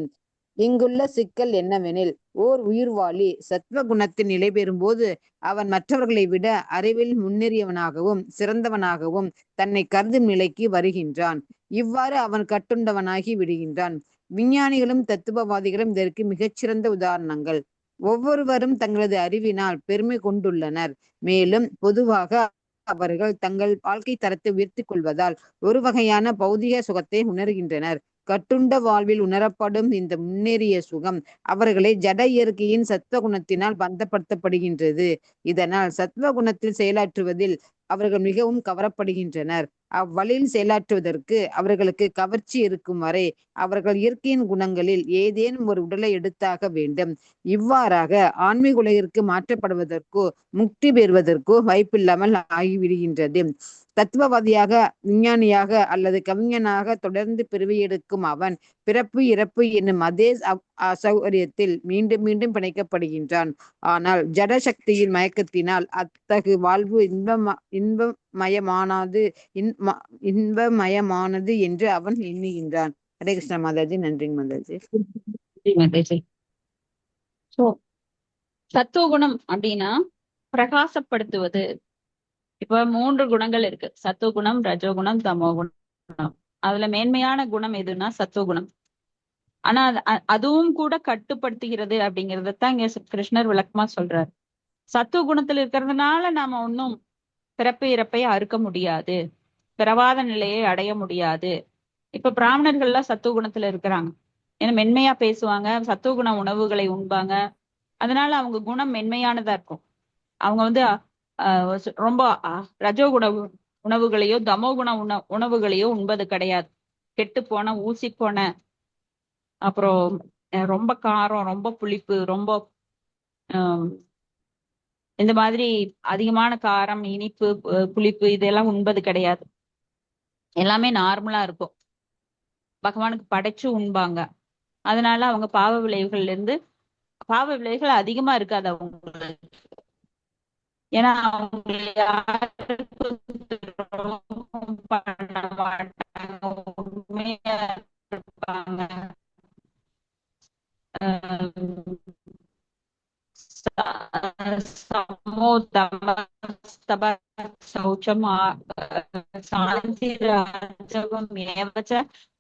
இங்குள்ள சிக்கல் என்னவெனில், ஓர் உயிர்வாழி சத்வகுணத்தில் நிலை பெறும்போது அவன் மற்றவர்களை விட அறிவில் முன்னேறியவனாகவும் சிறந்தவனாகவும் தன்னை கருதும் நிலைக்கு வருகின்றான். இவ்வாறு அவன் கட்டுண்டவனாகி விடுகின்றான். விஞ்ஞானிகளும் தத்துவவாதிகளும் இதற்கு மிகச்சிறந்த உதாரணங்கள். ஒவ்வொருவரும் தங்களது அறிவினால் பெருமை கொண்டுள்ளனர். மேலும் பொதுவாக அவர்கள் தங்கள் வாழ்க்கை தரத்தை உயர்த்திக் கொள்வதால் ஒரு வகையான பௌதிக சுகத்தை உணர்கின்றனர். கட்டுண்ட வாழ்வில் உணரப்படும் இந்த முன்னேறிய சுகம் அவர்களை ஜட இயற்கையின் சத்வகுணத்தினால் பந்தப்படுத்தப்படுகின்றது. இதனால் சத்வகுணத்தில் செயலாற்றுவதில் அவர்கள் மிகவும் கவரப்படுகின்றனர். அவ்வழியில் செயலாற்றுவதற்கு அவர்களுக்கு கவர்ச்சி இருக்கும் வரை அவர்கள் இயற்கையின் குணங்களில் ஏதேனும் ஒரு உடலை எடுத்தாக வேண்டும். இவ்வாறாக ஆன்மீக உலகிற்கு மாற்றப்படுவதற்கோ முக்தி பெறுவதற்கோ வாய்ப்பில்லாமல் ஆகிவிடுகின்றது. தத்துவவாதியாக, விஞ்ஞானியாக அல்லது கவிஞனாக தொடர்ந்து பிறவி எடுக்கும் அவன் பிறப்பு இறப்பு என்னும் அதே அசௌகரியத்தில் மீண்டும் மீண்டும் பிணைக்கப்படுகின்றான். ஆனால் ஜட சக்தியின் மயக்கத்தினால் அத்தகு வாழ்வு இன்பமயமானது என்று அவன் எண்ணுகின்றான். ஹரே கிருஷ்ண மாதாஜி. நன்றிங்க மாதாஜி. சத்துவகுணம் அப்படின்னா பிரகாசப்படுத்துவது. இப்ப 3 குணங்கள் இருக்கு. சத்துவகுணம், ரஜோகுணம், தமோகுணம். அதுல மேன்மையான குணம் எதுன்னா சத்துவகுணம். ஆனா அதுவும் கூட கட்டுப்படுத்துகிறது அப்படிங்கறதான் இங்க கிருஷ்ணர் விளக்கமா சொல்றாரு. சத்துவகுணத்துல இருக்கிறதுனால நாம ஒன்னும் பிறப்பு இறப்பை அறுக்க முடியாது, பிறவாத நிலையை அடைய முடியாது. இப்ப பிராமணர்கள்லாம் சத்துவகுணத்துல இருக்கிறாங்க. ஏன்னா மென்மையா பேசுவாங்க, சத்துவகுண உணவுகளை உண்பாங்க. அதனால அவங்க குணம் மென்மையானதா இருக்கும். அவங்க ரொம்ப ரஜோகுண உணவுகளையோ தமோகுண உணவுகளையோ உண்பது கிடையாது. கெட்டு போன, ஊசி போன, அப்புறம் ரொம்ப காரம், ரொம்ப புளிப்பு, ரொம்ப இந்த மாதிரி அதிகமான காரம், இனிப்பு, புளிப்பு இதெல்லாம் உண்பது கிடையாது. எல்லாமே நார்மலா இருக்கும். பகவானுக்கு படைச்சு உண்பாங்க. அதனால அவங்க பாவ விளைவுகள் அதிகமா இருக்காது அவங்களுக்கு. ஏன்னா அவங்க பண்ண மாட்டாங்க, உண்மையா இருப்பாங்க.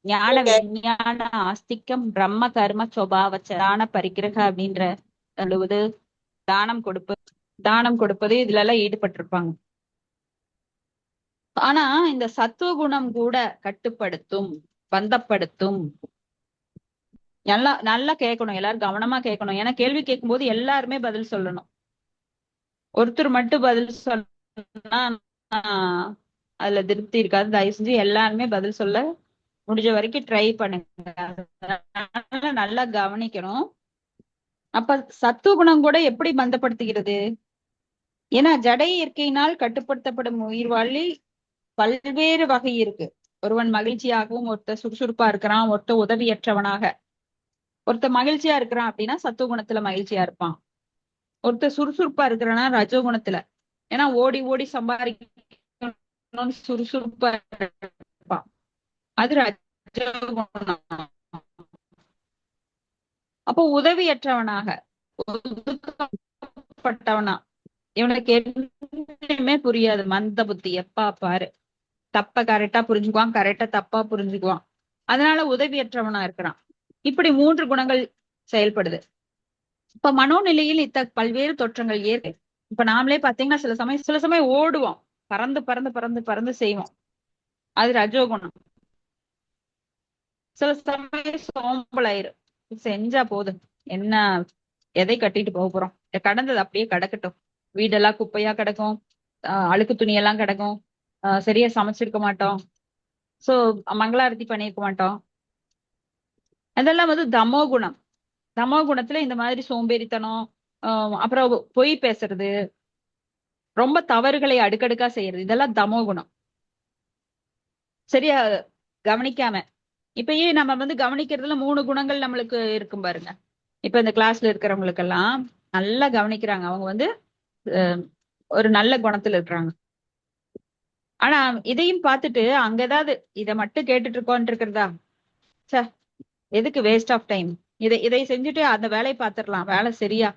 ஞான விஞ்ஞான ஆஸ்திகம் பிரம்ம கர்ம சுபாவச்சரான பரிகிரக அப்படின்ற சொல்லுவது தானம் கொடுப்பது இதுல எல்லாம் ஈடுபட்டிருப்பாங்க. ஆனா இந்த சத்துவ குணம் கூட கட்டுப்படுத்தும், பந்தப்படுத்தும். நல்லா கேட்கணும், எல்லாரும் கவனமா கேட்கணும். ஏன்னா கேள்வி கேட்கும் போது எல்லாருமே பதில் சொல்லணும். ஒருத்தர் மட்டும் பதில் சொன்னா அதுல திருப்தி இருக்காது. தயவு செஞ்சு எல்லாருமே பதில் சொல்ல முடிஞ்ச வரைக்கும் ட்ரை பண்ணுங்க. அதனால நல்லா கவனிக்கணும். அப்ப சத்துவ குணம் கூட எப்படி பந்தப்படுத்துகிறது? ஏன்னா ஜட இயற்கையினால் கட்டுப்படுத்தப்படும் உயிர்வாழி பல்வேறு வகை இருக்கு. ஒருவன் மகிழ்ச்சியாகவும், ஒருத்தர் சுறுசுறுப்பா இருக்கிறான், ஒருத்தர் உதவியற்றவனாக. ஒருத்தர் மகிழ்ச்சியா இருக்கிறான் அப்படின்னா சத்துவகுணத்துல மகிழ்ச்சியா இருப்பான். ஒருத்தர் சுறுசுறுப்பா இருக்கிறான்னா ரஜோகுணத்துல, ஏன்னா ஓடி ஓடி சம்பாதிக்கணும்னு சுறுசுறுப்பா இருப்பான், அது ரஜோகுணம். அப்போ உதவியற்றவனாக, ஒதுக்கப்பட்டவனா, இவனுக்கு எதுவுமே புரியாது, மந்த புத்தி, எப்பா பாரு தப்ப கரெக்டா புரிஞ்சுக்குவான், கரெக்டா தப்பா புரிஞ்சுக்குவான். அதனால உதவியற்றவனா இருக்கிறான். இப்படி 3 குணங்கள் செயல்படுது. இப்ப மனோநிலையில் பல்வேறு தோற்றங்கள் ஏற்க. இப்ப நாமளே பாத்தீங்கன்னா சில சமயம் ஓடுவோம், பறந்து பறந்து பறந்து பறந்து செய்வோம், அது ரஜோகுணம். சில சமயம் சோம்பலாயிரும். செஞ்சா போதும், என்ன எதை கட்டிட்டு போக போறோம், கடந்தது அப்படியே கிடக்கட்டும். வீடெல்லாம் குப்பையா கிடக்கும், அழுக்கு துணியெல்லாம் கிடக்கும், சரியா சமைச்சிருக்க மாட்டோம், சோ மங்களாரத்தி பண்ணியிருக்க மாட்டோம். அதெல்லாம் வந்து தமோ குணம். தமோ குணத்துல இந்த மாதிரி சோம்பேறித்தனம், அப்புறம் பொய் பேசுறது, ரொம்ப தவறுகளை அடுக்கடுக்கா செய்யறது, இதெல்லாம் தமோ குணம். சரியா கவனிக்காம. இப்பயே நம்ம வந்து கவனிக்கிறதுல 3 குணங்கள் நம்மளுக்கு இருக்கும் பாருங்க. இப்ப இந்த கிளாஸ்ல இருக்கிறவங்களுக்கு எல்லாம் நல்லா கவனிக்கிறாங்க, அவங்க வந்து அஹ், ஒரு நல்ல குணத்துல இருக்கிறாங்க. ஆனா இதையும் பார்த்துட்டு அங்க ஏதாவது இதை மட்டும் கேட்டுட்டு இருக்கோன்னு இருக்கிறதா, ச்சே எதுக்கு வேஸ்ட் ஆஃப் டைம், இதை செஞ்சுட்டு அந்த வேலையை பார்த்துடலாம், வேலை சரியா,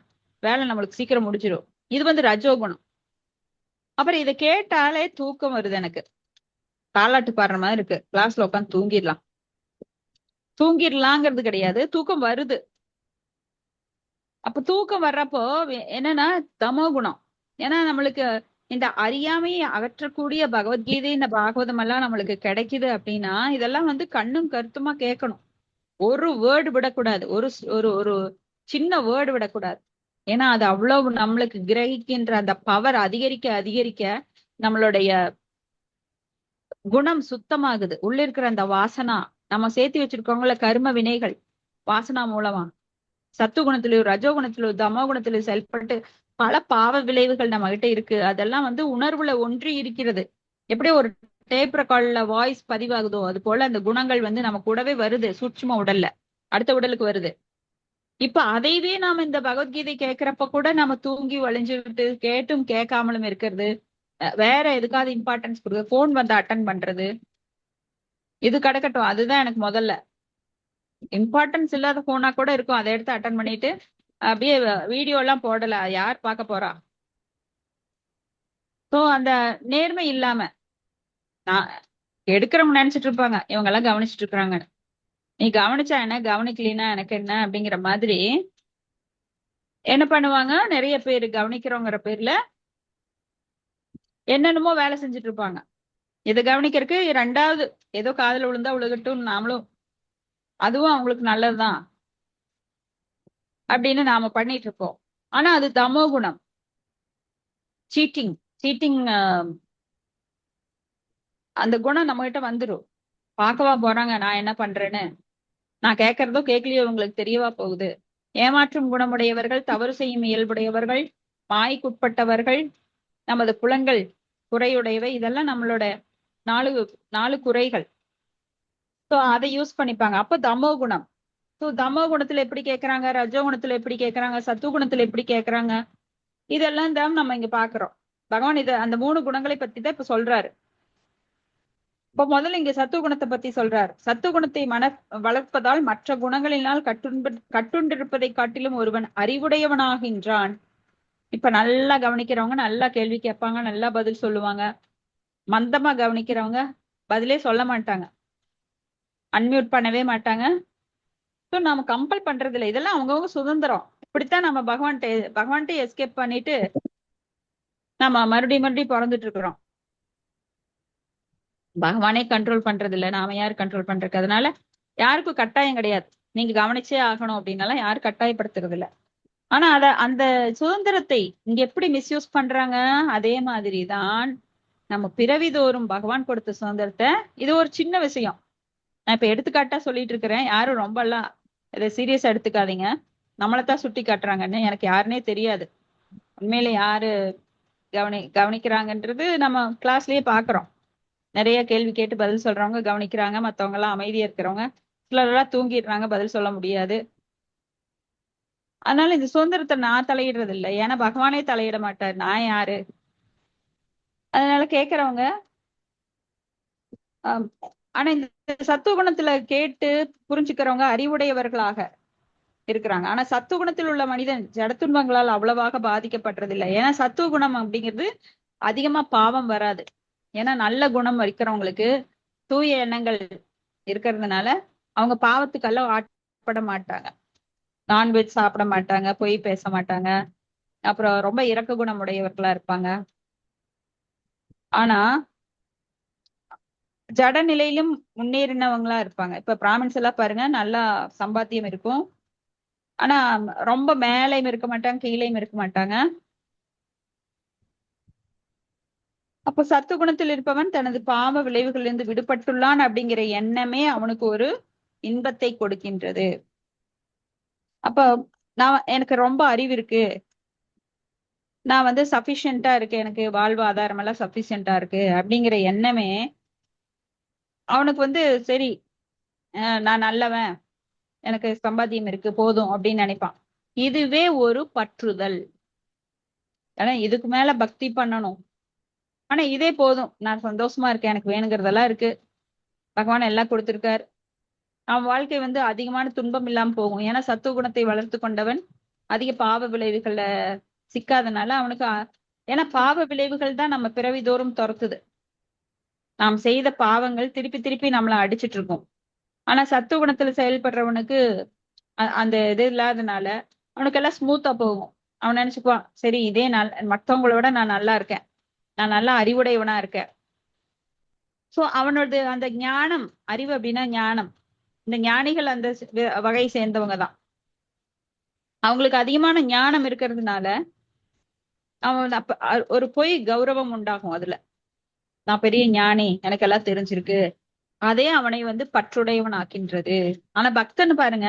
வேலை நம்மளுக்கு சீக்கிரம் முடிச்சிடும். இது வந்து ரஜோகுணம். அப்புறம் இதை கேட்டாலே தூக்கம் வருது எனக்கு, தாலாட்டு பாடுற மாதிரி இருக்கு, கிளாஸ்ல உட்காந்து தூங்கிடலாம். தூங்கிடலாங்கிறது கிடையாது, தூக்கம் வருது. அப்ப தூக்கம் வர்றப்போ என்னன்னா தமோ குணம். ஏன்னா நம்மளுக்கு இந்த அறியாமையை அகற்றக்கூடிய பகவத்கீதை, இந்த பாகவதம் எல்லாம் நம்மளுக்கு கிடைக்குது அப்படின்னா இதெல்லாம் வந்து கண்ணும் கருத்துமா கேட்கணும். ஒரு வேர்டு விடக்கூடாது, ஒரு ஒரு சின்ன வேர்டு விடக்கூடாது. ஏன்னா அது அவ்வளவு நம்மளுக்கு கிரகிக்கின்ற அந்த பவர் அதிகரிக்க அதிகரிக்க நம்மளுடைய குணம் சுத்தமாகுது. உள்ள இருக்கிற அந்த வாசனா, நம்ம சேர்த்து வச்சிருக்கோங்கள கர்ம வினைகள், வாசனா மூலமா சத்து குணத்திலயும் ரஜோ குணத்திலயும் தமோ குணத்திலயும் செயல்பட்டு பல பாவ விளைவுகள் நம்ம கிட்ட இருக்கு. அதெல்லாம் வந்து உணர்வுல ஒன்றி இருக்கிறது. எப்படி ஒரு டேப் ரெக்கார்ட்ல வாய்ஸ் பதிவாகுதோ அது போல அந்த குணங்கள் வந்து நம்ம கூடவே வருது, சூட்சும உடல்ல அடுத்த உடலுக்கு வருது. இப்ப அதைவே நாம இந்த பகவத்கீதை கேட்கிறப்ப கூட நம்ம தூங்கி வழிஞ்சுக்கிட்டு கேட்டும் கேட்காமலும் இருக்கிறது, வேற எதுக்காவது இம்பார்ட்டன்ஸ் கொடுக்குறது, போன் வந்து அட்டன் பண்றது, இது கிடக்கட்டும். அதுதான் எனக்கு முதல்ல இம்பார்ட்டன்ஸ் இல்லாத போனா கூட இருக்கும், அதை எடுத்து அட்டன் பண்ணிட்டு அப்படியே வீடியோ எல்லாம் போடல, யார் பார்க்க போறா. சோ அந்த நேர்மை இல்லாம நான் எடுக்கிறவங்க நினைச்சிட்டு இருப்பாங்க இவங்க எல்லாம் கவனிச்சிட்டு இருக்காங்க, நீ கவனிச்சா என்ன கவனிக்கலைன்னா எனக்கு என்ன அப்படிங்கிற மாதிரி என்ன பண்ணுவாங்க. நிறைய பேர் கவனிக்கிறோங்கிற பேர்ல என்னென்னமோ வேலை செஞ்சுட்டு இருப்பாங்க. இதை கவனிக்கிறதுக்கு ரெண்டாவது ஏதோ காதுல விழுந்தா விழுகட்டும், நாமளும் அதுவும் அவங்களுக்கு நல்லதுதான் அப்படின்னு நாம பண்ணிட்டு இருப்போம். ஆனா அது தமோ குணம். சீட்டிங் சீட்டிங் அந்த குணம் நம்ம கிட்ட வந்துடும். பார்க்கவா போறாங்க நான் என்ன பண்றேன்னு, நான் கேட்கறதோ கேட்கலையோ உங்களுக்கு தெரியவா போகுது. ஏமாற்றும் குணமுடையவர்கள், தவறு செய்யும் இயல்புடையவர்கள், மாய்க்குட்பட்டவர்கள், நமது புலன்கள் குறையுடையவை, இதெல்லாம் நம்மளோட நாலு நாலு குறைகள். சோ அதை யூஸ் பண்ணிப்பாங்க. அப்ப தமோ குணம். சோ தமோ குணத்துல எப்படி கேட்கறாங்க, ரஜோ குணத்துல எப்படி கேட்கறாங்க, சத்து குணத்துல எப்படி கேட்கறாங்க, இதெல்லாம் தான் நம்ம இங்க பாக்குறோம். பகவான் இத அந்த 3 குணங்களை பத்தி தான் இப்ப சொல்றாரு. இப்ப முதல்ல இங்க சத்துவ குணத்தை பத்தி சொல்றாரு. சத்துவ குணத்தை வளர்ப்பதால் மற்ற குணங்களினால் கட்டுண்டிருப்பதை காட்டிலும் ஒருவன் அறிவுடையவனாகின்றான். இப்ப நல்லா கவனிக்கிறவங்க நல்லா கேள்வி கேட்பாங்க, நல்லா பதில் சொல்லுவாங்க. மந்தமா கவனிக்கிறவங்க பதிலே சொல்ல மாட்டாங்க, அன்மியூட் பண்ணவே மாட்டாங்க. ஸோ நாம கம்பல் பண்றது இல்லை, இதெல்லாம் அவங்கவுங்க சுதந்திரம். இப்படித்தான் நம்ம பகவான்கிட்ட எஸ்கேப் பண்ணிட்டு நம்ம மறுபடியும் பிறந்துட்டு இருக்கிறோம். பகவானே கண்ட்ரோல் பண்றது இல்ல, நாம யாரு கண்ட்ரோல் பண்றது. அதனால யாருக்கும் கட்டாயம் கிடையாது, நீங்க கவனிச்சே ஆகணும் அப்படின்னாலாம் யாரும் கட்டாயப்படுத்துறது இல்ல. ஆனா அந்த சுதந்திரத்தை இங்க எப்படி மிஸ்யூஸ் பண்றாங்க, அதே மாதிரிதான் நம்ம பிறவி தோறும் பகவான் கொடுத்த சுதந்திரத்தை. இது ஒரு சின்ன விஷயம், நான் இப்ப எடுத்துக்காட்டா சொல்லிட்டு இருக்கிறேன், யாரும் ரொம்ப எல்லாம் இதை சீரியஸா எடுத்துக்காதீங்க. நம்மளைத்தான் சுட்டி காட்டுறாங்கன்னு எனக்கு யாருன்னே தெரியாது. உண்மையில யாரு கவனிக்கிறாங்கன்றது நம்ம கிளாஸ்லயே பாக்குறோம். நிறைய கேள்வி கேட்டு பதில் சொல்றவங்க கவனிக்கிறாங்க, மத்தவங்க எல்லாம் அமைதியா இருக்கிறவங்க, சிலரெல்லாம் தூங்கிடுறாங்க, பதில் சொல்ல முடியாது. அதனால இந்த சுதந்திரத்தை நான் தலையிடுறது இல்லை, ஏன்னா பகவானே தலையிட மாட்டார், நான் யாரு. அதனால கேக்குறவங்க ஆனா இந்த சத்துவ குணத்துல கேட்டு புரிஞ்சுக்கிறவங்க அறிவுடையவர்களாக இருக்கிறாங்க. ஆனா சத்துவ குணத்தில் உள்ள மனிதன் ஜடத்துன்பங்களால் அவ்வளவாக பாதிக்கப்படுறதில்லை. ஏன்னா சத்துவ குணம் அப்படிங்கிறது அதிகமா பாவம் வராது. ஏன்னா நல்ல குணம் இருக்கிறவங்களுக்கு தூய எண்ணங்கள் இருக்கிறதுனால அவங்க பாவத்துக்கெல்லாம் ஆட்பட மாட்டாங்க. நான்வெஜ் சாப்பிட மாட்டாங்க, பொய் பேச மாட்டாங்க, அப்புறம் ரொம்ப இரக்க குணம் உடையவர்களா இருப்பாங்க. ஆனா ஜட நிலையிலும் முன்னேறினவங்களா இருப்பாங்க. இப்ப பிராமின்ஸ் எல்லாம் பாருங்க, நல்லா சம்பாத்தியம் இருக்கும். ஆனா ரொம்ப மேலையும் இருக்க மாட்டாங்க, கீழையும் இருக்க மாட்டாங்க. அப்ப சத்துவகுணத்தில் இருப்பவன் தனது பாவ விளைவுகளிலிருந்து விடுபட்டுள்ளான் அப்படிங்கிற எண்ணமே அவனுக்கு ஒரு இன்பத்தை கொடுக்கின்றது. அப்ப எனக்கு ரொம்ப அறிவு இருக்கு, நான் வந்து சஃபிஷியண்டா இருக்கு, எனக்கு வாழ்வாதாரம் எல்லாம் சஃபிஷியண்டா இருக்கு அப்படிங்கிற எண்ணமே அவனுக்கு வந்து சரி, நான் நல்லவன், எனக்கு சம்பாத்தியம் இருக்கு போதும் அப்படின்னு நினைப்பான். இதுவே ஒரு பற்றுதல். ஏன்னா இதுக்கு மேல பக்தி பண்ணணும், ஆனா இதே போதும், நான் சந்தோஷமா இருக்கேன், எனக்கு வேணுங்கிறதெல்லாம் இருக்கு, பகவான் எல்லாம் கொடுத்திருக்காரு. அவன் வாழ்க்கை வந்து அதிகமான துன்பம் இல்லாம போகும். ஏன்னா சத்துவ குணத்தை வளர்த்து கொண்டவன் அதிக பாவ விளைவுகள்ல சிக்காதனால அவனுக்கு ஏன்னா பாவ விளைவுகள் தான் நம்ம பிறவிதோறும் துரத்துது. நாம் செய்த பாவங்கள் திருப்பி திருப்பி நம்மளை அடிச்சிட்டு இருக்கோம். ஆனா சத்துவ குணத்துல செயல்படுறவனுக்கு அந்த இது இல்லாதனால அவனுக்கு எல்லாம் ஸ்மூத்தா போகும். அவன் நினைச்சுக்குவான், சரி இதே மற்றவங்களோட நான் நல்லா இருக்கேன், நான் நல்லா அறிவுடையவனா இருக்கேன். சோ அவனோட அந்த ஞானம், அறிவு அப்படின்னா ஞானம், இந்த ஞானிகள் அந்த வகை சேர்ந்தவங்க தான். அவங்களுக்கு அதிகமான ஞானம் இருக்கிறதுனால அவன் ஒரு பொய் கௌரவம் உண்டாகும் அதுல. நான் பெரிய ஞானி, எனக்கு எல்லாம் தெரிஞ்சிருக்கு, அதே அவனை வந்து பற்றுடையவன் ஆக்கின்றது. ஆனா பக்தன் பாருங்க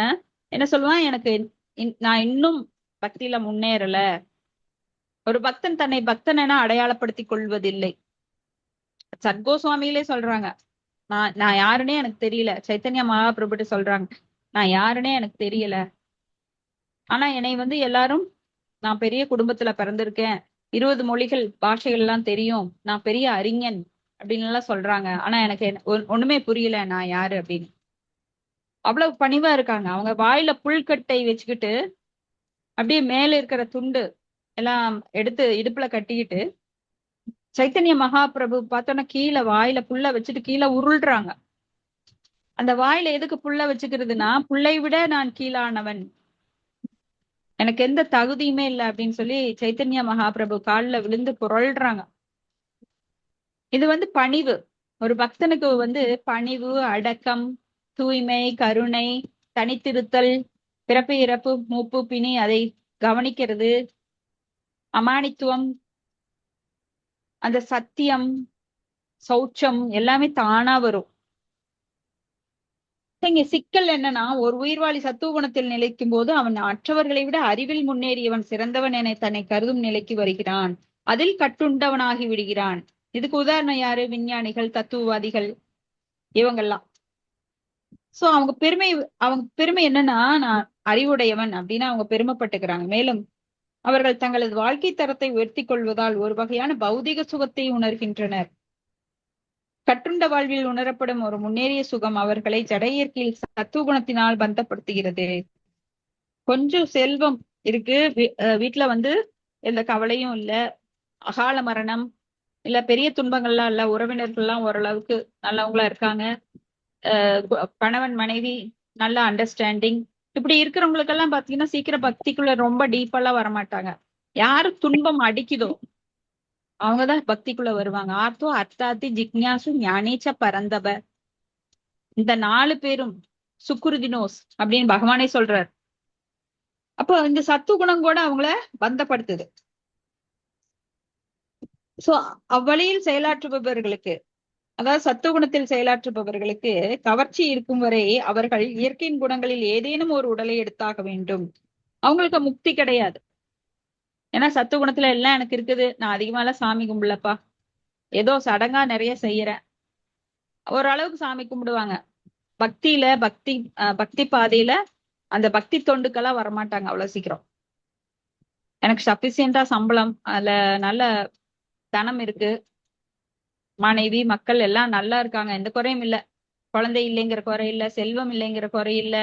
என்ன சொல்லுவான், எனக்கு நான் இன்னும் பக்தியில முன்னேறல. ஒரு பக்தன் தன்னை பக்தன் என அடையாளப்படுத்தி கொள்வதில்லை. சத்கோஸ்வாமியிலே சொல்றாங்க, நான் யாருன்னே எனக்கு தெரியல. சைத்தன்ய மகாபிரபுட்டு சொல்றாங்க, நான் யாருன்னே எனக்கு தெரியல, ஆனா என்னை வந்து எல்லாரும், நான் பெரிய குடும்பத்துல பிறந்திருக்கேன், 20 மொழிகள் பாஷைகள் எல்லாம் தெரியும், நான் பெரிய அறிஞன் அப்படின்னு எல்லாம் சொல்றாங்க. ஆனா எனக்கு ஒண்ணுமே புரியல நான் யாரு அப்படின்னு. அவ்வளவு பணிவா இருக்காங்க. அவங்க வாயில புல்கட்டை வச்சுக்கிட்டு அப்படியே மேல இருக்கிற துண்டு எல்லாம் எடுத்து இடுப்புல கட்டிக்கிட்டு, சைத்தன்ய மகாபிரபு பார்த்தோன்னா கீழே வாயில புல்ல வச்சுட்டு கீழே உருள்றாங்க. அந்த வாயில எதுக்கு புல்ல வச்சுக்கிறதுனா, புல்லை விட நான் கீழானவன், எனக்கு எந்த தகுதியுமே இல்லை அப்படின்னு சொல்லி சைத்தன்ய மகாபிரபு காலில் விழுந்து புரள்றாங்க. இது வந்து பணிவு. ஒரு பக்தனுக்கு வந்து பணிவு, அடக்கம், தூய்மை, கருணை, தனித்திருத்தல், பிறப்பு இறப்பு மூப்பு பிணி அதை கவனிக்கிறது, அமானித்துவம், அந்த சத்தியம், சௌச்சம் எல்லாமே தானா வரும். இங்க சிக்கல் என்னன்னா, ஒரு உயிர்வாழி சத்துவ குணத்தில் நிலைக்கும் போது அவன் மற்றவர்களை விட அறிவில் முன்னேறியவன், சிறந்தவன் என தன்னை கருதும் நிலைக்கு வருகிறான். அதில் கட்டுண்டவனாகி விடுகிறான். இதுக்கு உதாரணம் யாரு? விஞ்ஞானிகள், தத்துவவாதிகள், இவங்கெல்லாம். சோ அவங்க பெருமை என்னன்னா, நான் அறிவுடையவன் அப்படின்னு அவங்க பெருமைப்பட்டுக்கிறாங்க. மேலும் அவர்கள் தங்களது வாழ்க்கை தரத்தை உயர்த்தி கொள்வதால் ஒரு வகையான பௌதிக சுகத்தை உணர்கின்றனர். கட்டுண்ட வாழ்வில் உணரப்படும் ஒரு முன்னேறிய சுகம் அவர்களை ஜட இயற்கையில் சத்துவ குணத்தினால் பந்தப்படுத்துகிறது. கொஞ்சம் செல்வம் இருக்கு, வீட்டுல வந்து எந்த கவலையும் இல்ல, அகால மரணம் இல்ல, பெரிய துன்பங்கள்லாம் இல்ல, உறவினர்கள்லாம் ஓரளவுக்கு நல்லவங்களா இருக்காங்க, கணவன் மனைவி நல்ல அண்டர்ஸ்டாண்டிங், இப்படி இருக்கிறவங்களுக்கெல்லாம் பாத்தீங்கன்னா சீக்கிரம் பக்திக்குள்ள ரொம்ப டீப்பெல்லாம் வரமாட்டாங்க. யாரு துன்பம் அடிக்குதோ அவங்கதான் பக்திக்குள்ள வருவாங்க. ஆர்த்தோ அர்த்தாத்தி ஜிக்ஞாசு ஞானேச்ச பரந்தப, இந்த 4 பேரும் சுக்குருதினோஸ் அப்படின்னு பகவானே சொல்றார். அப்போ இந்த சத்து குணம் கூட அவங்கள பந்தப்படுத்துது. சோ அவ்வழியில் செயலாற்றுபவர்களுக்கு, அதாவது சத்துவ குணத்தில் செயலாற்றுபவர்களுக்கு கவர்ச்சி இருக்கும் வரை அவர்கள் இயற்கையின் குணங்களில் ஏதேனும் ஒரு உடலை எடுத்தாக வேண்டும். அவங்களுக்கு முக்தி கிடையாது. ஏன்னா சத்துவ குணத்துல எல்லாம் எனக்கு இருக்குது, நான் அதிகமாலாம் சாமி கும்பிடலப்பா, ஏதோ சடங்கா நிறைய செய்யறேன், ஓரளவுக்கு சாமி கும்பிடுவாங்க. பக்தி பாதையில அந்த பக்தி தொண்டுக்கெல்லாம் வரமாட்டாங்க அவ்வளவு சீக்கிரம். எனக்கு சபிசியண்டா சம்பளம், அதுல நல்ல தனம் இருக்கு, மனைவி மக்கள் எல்லாம் நல்லா இருக்காங்க, எந்த குறையும் இல்ல, குழந்தை இல்லைங்கிற குறை இல்ல, செல்வம் இல்லைங்கிற குறை இல்ல,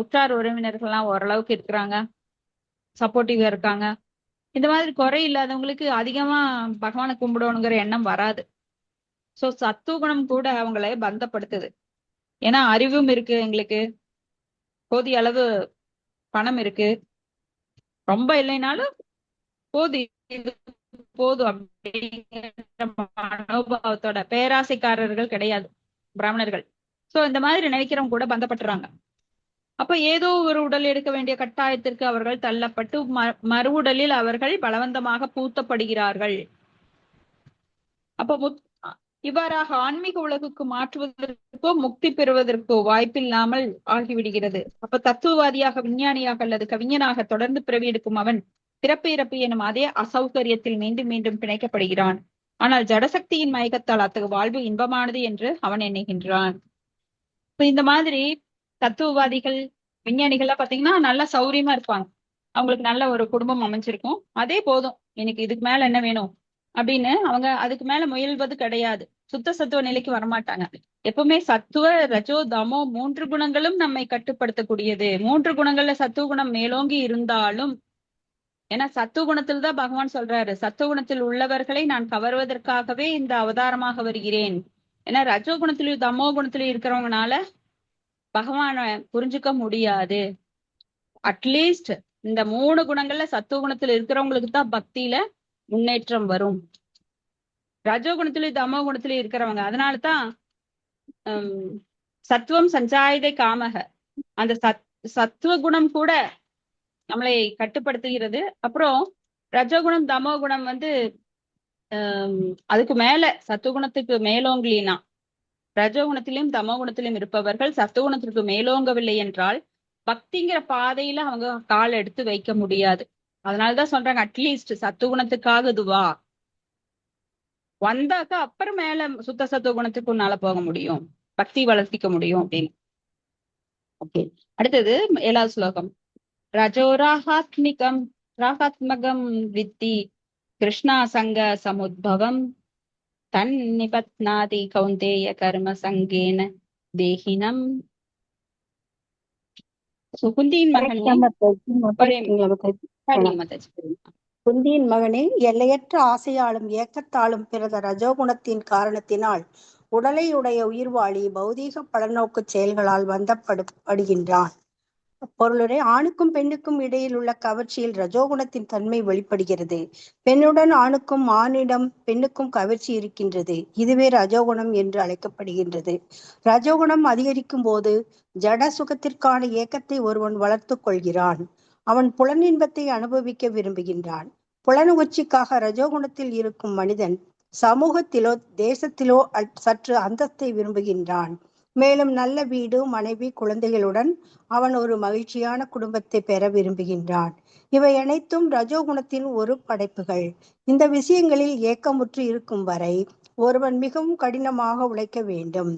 உற்றார் உறவினர்கள்லாம் ஓரளவுக்கு இருக்கிறாங்க, சப்போர்ட்டிவா இருக்காங்க, இந்த மாதிரி குறை இல்லாதவங்களுக்கு அதிகமா பகவானை கும்பிடணுங்கிற எண்ணம் வராது. சோ சத்துவ குணம் கூட அவங்களை பந்தப்படுத்துது. ஏன்னா அறிவும் இருக்கு, எங்களுக்கு போதிய அளவு பணம் இருக்கு, ரொம்ப இல்லைனாலும் போதும் அப்படிங்கிற மனோபாவத்தோட, பேராசைக்காரர்கள் கிடையாது. பிராமணர்கள். சோ இந்த மாதிரி நினைக்கிறவங்க கூட பந்தப்பட்டுறாங்க. அப்ப ஏதோ ஒரு உடல் எடுக்க வேண்டிய கட்டாயத்திற்கு அவர்கள் தள்ளப்பட்டு மறு உடலில் அவர்கள் பலவந்தமாக பூத்தப்படுகிறார்கள். அப்ப இவ்வாறாக ஆன்மீக உலகுக்கு மாற்றுவதற்கோ முக்தி பெறுவதற்கோ வாய்ப்பில்லாமல் ஆகிவிடுகிறது. அப்ப தத்துவவாதியாக, விஞ்ஞானியாக அல்லது கவிஞனாக தொடர்ந்து பிறவி எடுக்கும் அவன் பிறப்பு இறப்பு எனும் அதே அசௌகரியத்தில் மீண்டும் மீண்டும் பிணைக்கப்படுகிறான். ஆனால் ஜடசக்தியின் மயக்கத்தால் அத்தகைய வாழ்வு இன்பமானது என்று அவன் எண்ணுகின்றான். இந்த மாதிரி தத்துவவாதிகள், விஞ்ஞானிகள்லாம் பாத்தீங்கன்னா நல்லா சௌரியமா இருப்பாங்க. அவங்களுக்கு நல்ல ஒரு குடும்பம் அமைஞ்சிருக்கும். அதே போதும், எனக்கு இதுக்கு மேல என்ன வேணும் அப்படின்னு அவங்க அதுக்கு மேல முயல்வது கிடையாது. சுத்த சத்துவ நிலைக்கு வரமாட்டாங்க. எப்பவுமே சத்துவ, ரஜோ, தமோ 3 குணங்களும் நம்மை கட்டுப்படுத்தக்கூடியது. 3 குணங்கள்ல சத்துவ குணம் மேலோங்கி இருந்தாலும், ஏன்னா சத்துவ குணத்தில் தான் பகவான் சொல்றாரு, சத்துவ குணத்தில் உள்ளவர்களை நான் கவர்வதற்காகவே இந்த அவதாரமாக வருகிறேன். ஏன்னா ரஜோ குணத்திலும் தமோ குணத்திலும் இருக்கிறவங்கனால பகவானை புரிஞ்சுக்க முடியாது. அட்லீஸ்ட் இந்த 3 குணங்கள்ல சத்துவ குணத்துல இருக்கிறவங்களுக்கு தான் பக்தியில முன்னேற்றம் வரும். ரஜோ குணத்திலும் தமோ குணத்திலும் இருக்கிறவங்க, அதனாலதான் சத்துவம் சஞ்சாயதை காமக, அந்த சத்துவ குணம் கூட நம்மளை கட்டுப்படுத்துகிறது. அப்புறம் ரஜோகுணம் தமோ குணம் அதுக்கு மேல சத்துவகுணத்துக்கு மேலோங்கலினா, ரஜோகுணத்திலும் தமோ குணத்திலும் இருப்பவர்கள் சத்துவகுணத்திற்கு மேலோங்கவில்லை என்றால் பக்திங்கிற பாதையில அவங்க கால் எடுத்து வைக்க முடியாது. அதனாலதான் சொல்றாங்க, அட்லீஸ்ட் சத்துவகுணத்துக்காக இதுவா வந்தாக்கா அப்புறம் மேல சுத்த சத்துவ குணத்துக்கு உன்னால போக முடியும், பக்தி வளர்த்திக்க முடியும் அப்படின்னு. ஓகே, அடுத்தது 7வது ஸ்லோகம். ரஜோராகாத்மிகம் ராகாத்மகம் வித்தி கிருஷ்ணாசங்க சமுத்பவம் தன்னிபத்னாதி கௌந்தேய கர்ம சங்கேன தேகினம். குந்தியின் மகனே, எல்லையற்ற ஆசையாலும் ஏக்கத்தாலும் பிறந்த ரஜோகுணத்தின் காரணத்தினால் உடலை உடைய உயிர்வாழி பௌதீக பலநோக்கு செயல்களால் வந்தப்படுகின்றான். பொருளுரை, ஆணுக்கும் பெண்ணுக்கும் இடையில் உள்ள கவர்ச்சியில் ரஜோகுணத்தின் தன்மை வெளிப்படுகிறது. பெண்ணுடன் ஆணுக்கும், ஆணிடம் பெண்ணுக்கும் கவர்ச்சி இருக்கின்றது. இதுவே ரஜோகுணம் என்று அழைக்கப்படுகின்றது. ரஜோகுணம் அதிகரிக்கும் போது ஜட சுகத்திற்கான ஏக்கத்தை ஒருவன் வளர்த்து கொள்கிறான். அவன் புலனின்பத்தை அனுபவிக்க விரும்புகின்றான். புலனுணர்ச்சிக்காக ரஜோகுணத்தில் இருக்கும் மனிதன் சமூகத்திலோ தேசத்திலோ சற்று அந்தஸ்தை விரும்புகின்றான். மேலும் நல்ல வீடு, மனைவி, குழந்தைகளுடன் அவன் ஒரு மகிழ்ச்சியான குடும்பத்தை பெற விரும்புகின்றான். இவை அனைத்தும் ரஜோகுணத்தின் ஒரு படைப்புகள். இந்த விஷயங்களில் ஏக்கமுற்று இருக்கும் வரை ஒருவன் மிகவும் கடினமாக உழைக்க வேண்டும்.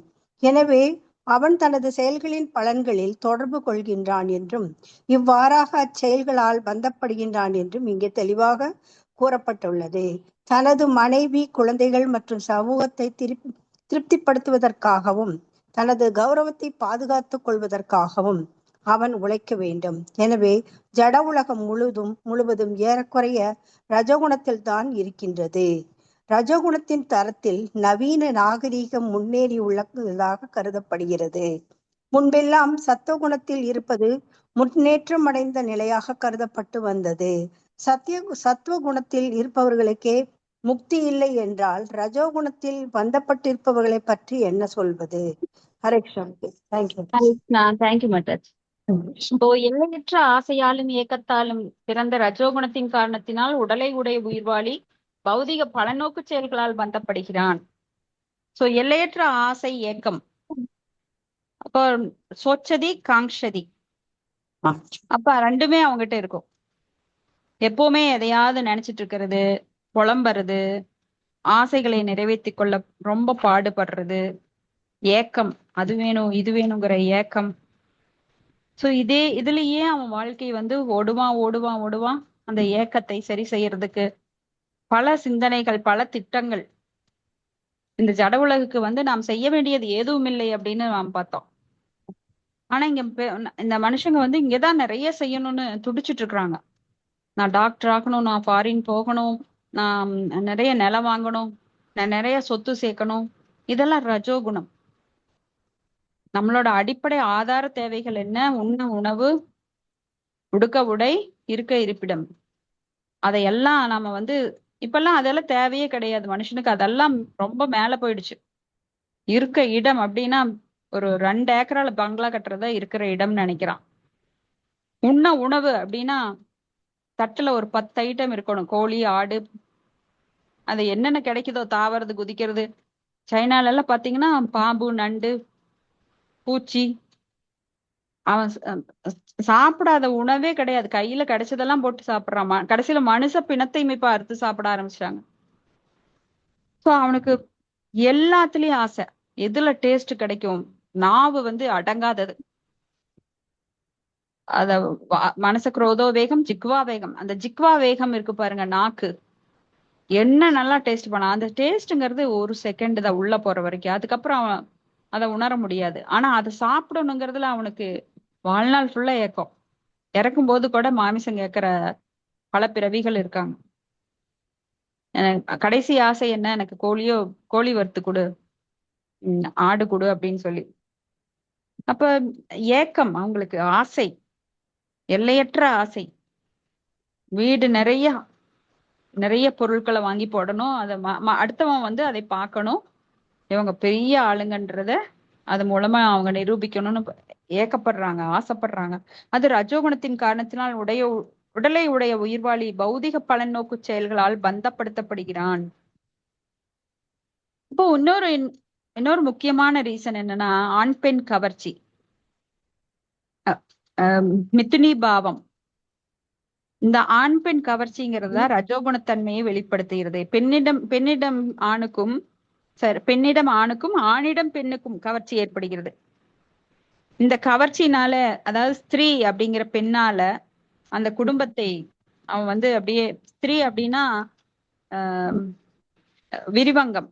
எனவே அவன் தனது செயல்களின் பலன்களில் தொடர்பு கொள்கின்றான் என்றும் இவ்வாறாக அச்செயல்களால் பந்தப்படுகின்றான் என்றும் இங்கே தெளிவாக கூறப்பட்டுள்ளது. தனது மனைவி, குழந்தைகள் மற்றும் சமூகத்தை திருப்திப்படுத்துவதற்காகவும் தனது கௌரவத்தை பாதுகாத்துக் கொள்வதற்காகவும் அவன் உழைக்க வேண்டும். எனவே ஜட உலகம் முழுவதும் ஏறக்குறைய ரஜகுணத்தில் தான் இருக்கின்றது. ரஜகுணத்தின் தரத்தில் நவீன நாகரீகம் முன்னேறி உள்ளதாக கருதப்படுகிறது. முன்பெல்லாம் சத்துவகுணத்தில் இருப்பது முன்னேற்றம் அடைந்த நிலையாக கருதப்பட்டு வந்தது. சத்துவ குணத்தில் இருப்பவர்களுக்கே முக்தி இல்லை என்றால் ரஜோகுணத்தில் பந்தப்பட்டிருப்பவர்களை பற்றி என்ன சொல்வது? தேங்க்யூ மட்டாஜ். எல்லையற்ற ஆசையாலும் ஏக்கத்தாலும் பிறந்த ரஜோகுணத்தின் காரணத்தினால் உடலை உடைய உயிர்வாழி பௌதிக பலநோக்கு செயல்களால் பந்தப்படுகிறான். சோ எல்லையற்ற ஆசை, ஏக்கம். அப்போ சோச்சதி, காங்ஷதி, அப்ப ரெண்டுமே அவங்ககிட்ட இருக்கும். எப்பவுமே எதையாவது நினைச்சிட்டு இருக்கிறது, புலம்புறது, ஆசைகளை நிறைவேற்றி கொள்ள ரொம்ப பாடுபடுறது, ஏக்கம், அது வேணும் இது வேணுங்கிற ஏக்கம். சோ இதுலயே அவன் வாழ்க்கை ஓடுவான். அந்த ஏக்கத்தை சரி செய்யறதுக்கு பல சிந்தனைகள், பல திட்டங்கள். இந்த ஜட உலகுக்கு நாம் செய்ய வேண்டியது எதுவும் இல்லை அப்படின்னு நாம் பார்த்தோம். ஆனா இங்க இந்த மனுஷங்க இங்கதான் நிறைய செய்யணும்னு துடிச்சிட்டு இருக்கிறாங்க. நான் டாக்டர் ஆகணும், நான் ஃபாரின் போகணும், நான் நிறைய நிலம் வாங்கணும், நான் நிறைய சொத்து சேர்க்கணும். இதெல்லாம் ரஜோகுணம். நம்மளோட அடிப்படை ஆதார தேவைகள் என்ன? உண்ண உணவு, உடுக்க உடை, இருக்க இருப்பிடம். அதையெல்லாம் நாம இப்பெல்லாம் அதெல்லாம் தேவையே கிடையாது மனுஷனுக்கு. அதெல்லாம் ரொம்ப மேல போயிடுச்சு. இருக்க இடம் அப்படின்னா ஒரு 2 ஏக்கரால பங்களா கட்டுறதா இருக்கிற இடம்னு நினைக்கிறான். உண்ண உணவு அப்படின்னா தட்டுல ஒரு 10 ஐட்டம் இருக்கணும். கோழி, ஆடு, அது என்னென்ன கிடைக்குதோ, தாவறது, குதிக்கிறது. சைனால எல்லாம் பாத்தீங்கன்னா பாம்பு, நண்டு, பூச்சி, அவன் சாப்பிடாத உணவே கிடையாது. கையில கிடைச்சதெல்லாம் போட்டு சாப்பிடுறான். கடைசியில மனுஷ பிணத்தையுமே இப்ப அறுத்து சாப்பிட ஆரம்பிச்சிட்டாங்க. சோ அவனுக்கு எல்லாத்துலயும் ஆசை. எதுல டேஸ்ட் கிடைக்கும், நாவு வந்து அடங்காதது. அத மனச குரோதோ வேகம் ஜிக்வா வேகம். அந்த ஜிக்வா வேகம் இருக்கு பாருங்க, நாக்கு என்ன நல்லா டேஸ்ட் பண்ண, அந்த டேஸ்ட்ங்கிறது ஒரு செகண்ட் தான் உள்ள போற வரைக்கும். அதுக்கப்புறம் அவன் அதை உணர முடியாது. ஆனா அதை சாப்பிடணுங்கிறதுல அவனுக்கு வாழ்நாள் ஃபுல்லா ஏக்கம். இறக்கும் போது கூட மாமிசம் கேட்கிற பல பிறவிகள் இருக்காங்க. கடைசி ஆசை என்ன, எனக்கு கோழி வறுத்து கொடு, ஆடு கொடு அப்படின்னு சொல்லி. அப்ப ஏக்கம், அவங்களுக்கு ஆசை, எல்லையற்ற ஆசை. வீடு நிறைய நிறைய பொருட்களை வாங்கி போடணும். அதை அடுத்தவன் வந்து அதை பார்க்கணும், இவங்க பெரிய ஆளுங்கன்றத அது மூலமா அவங்க நிரூபிக்கணும்னு ஏக்கப்படுறாங்க, ஆசைப்படுறாங்க. அது ரஜோகுணத்தின் காரணத்தினால் உடலை உடைய உயிர்வாளி பௌதிக பலன் நோக்கு செயல்களால் பந்தப்படுத்தப்படுகிறான். இப்போ இன்னொரு முக்கியமான ரீசன் என்னன்னா, ஆண் பெண் கவர்ச்சி, மிதுனி பாவம். இந்த ஆண் பெண் கவர்ச்சிங்கிறதா ரஜோகுணத்தன்மையை வெளிப்படுத்துகிறது. பெண்ணிடம் ஆணுக்கும் ஆணிடம் பெண்ணுக்கும் கவர்ச்சி ஏற்படுகிறது. இந்த கவர்ச்சினால, அதாவது ஸ்திரீ அப்படிங்கிற பெண்ணால அந்த குடும்பத்தை அவன் வந்து அப்படியே, ஸ்திரீ அப்படின்னா விரிவங்கம்.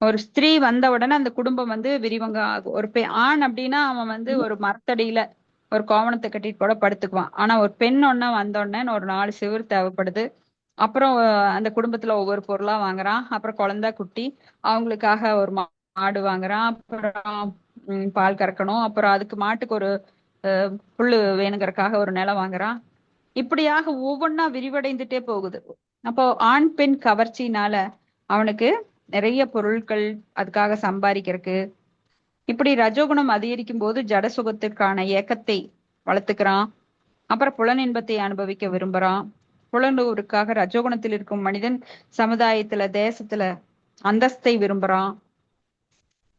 ஒரு ஸ்திரீ வந்த உடனே அந்த குடும்பம் வந்து விரிவங்கம் ஆகும். ஒரு ஆண் அப்படின்னா அவன் வந்து ஒரு மரத்தடியில ஒரு கோவணத்தை கட்டிட்டு கூட படுத்துக்குவான். ஆனா ஒரு பெண் ஒன்னா வந்தோடனே ஒரு 4 சுவர் தேவைப்படுது. அப்புறம் அந்த குடும்பத்துல ஒவ்வொரு பொருளா வாங்குறான். அப்புறம் குழந்தை குட்டி, அவங்களுக்காக ஒரு மாடு வாங்குறான். அப்புறம் பால் கறக்கணும். அப்புறம் அதுக்கு மாட்டுக்கு ஒரு புல்லு வேணுங்கிறதுக்காக ஒரு நிலம் வாங்குறான். இப்படியாக ஒவ்வொன்னா விரிவடைந்துட்டே போகுது. அப்போ ஆண் பெண் கவர்ச்சினால அவனுக்கு நிறைய பொருட்கள் அதுக்காக சம்பாதிக்கிறதுக்கு, இப்படி ரஜோகுணம் அதிகரிக்கும் போது ஜட சுகத்திற்கான ஏக்கத்தை வளர்த்துக்கிறான். அப்புறம் புலனின்பத்தை அனுபவிக்க விரும்புறான். புலனூருக்காக ரஜோகுணத்தில் இருக்கும் மனிதன் சமுதாயத்துல, தேசத்துல அந்தஸ்தை விரும்புறான்.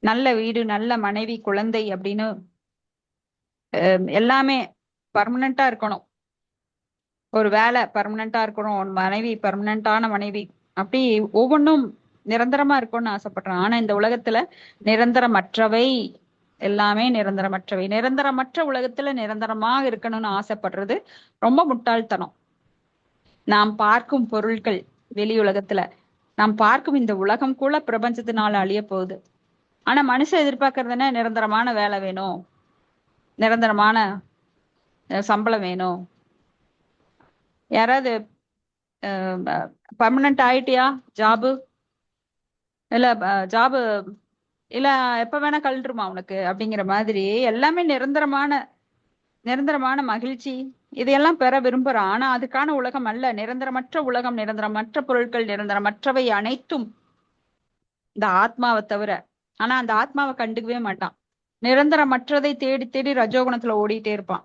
நல்ல வீடு, நல்ல மனைவி, குழந்தை அப்படின்னு எல்லாமே பர்மனண்டா இருக்கணும். ஒரு வேலை பர்மனண்டா இருக்கணும், ஒரு மனைவி பர்மனண்டான மனைவி, அப்படி ஒவ்வொன்றும் நிரந்தரமா இருக்கும்னு ஆசைப்படுறான். ஆனா இந்த உலகத்துல நிரந்தரமற்றவை, எல்லாமே நிரந்தரமற்றவை. நிரந்தரமற்ற உலகத்துல நிரந்தரமாக இருக்கணும்னு ஆசைப்படுறது ரொம்ப முட்டாள்தனம். நாம் பார்க்கும் பொருட்கள், வெளி உலகத்துல நாம் பார்க்கும் இந்த உலகம் கூட பிரபஞ்சத்தினால அழிய போகுது. ஆனா மனுஷன் எதிர்பார்க்கறது என்ன, நிரந்தரமான வேலை வேணும், நிரந்தரமான சம்பளம் வேணும். யாராவது பர்மனன்ட் ஆயிட்டியா ஜாபு, இல்ல ஜாபு இல்ல எப்ப வேணா கழட்டுருமா உனக்கு அப்படிங்கிற மாதிரி எல்லாமே நிரந்தரமான மகிழ்ச்சி, இதையெல்லாம் பெற விரும்புறான். ஆனா அதுக்கான உலகம் அல்ல. நிரந்தரமற்ற உலகம், நிரந்தரமற்ற பொருட்கள், நிரந்தரமற்றவை அனைத்தும் இந்த ஆத்மாவை தவிர. ஆனா அந்த ஆத்மாவை கண்டுக்கவே மாட்டான். நிரந்தரமற்றதை தேடி தேடி ரஜோகுணத்துல ஓடிட்டே இருப்பான்.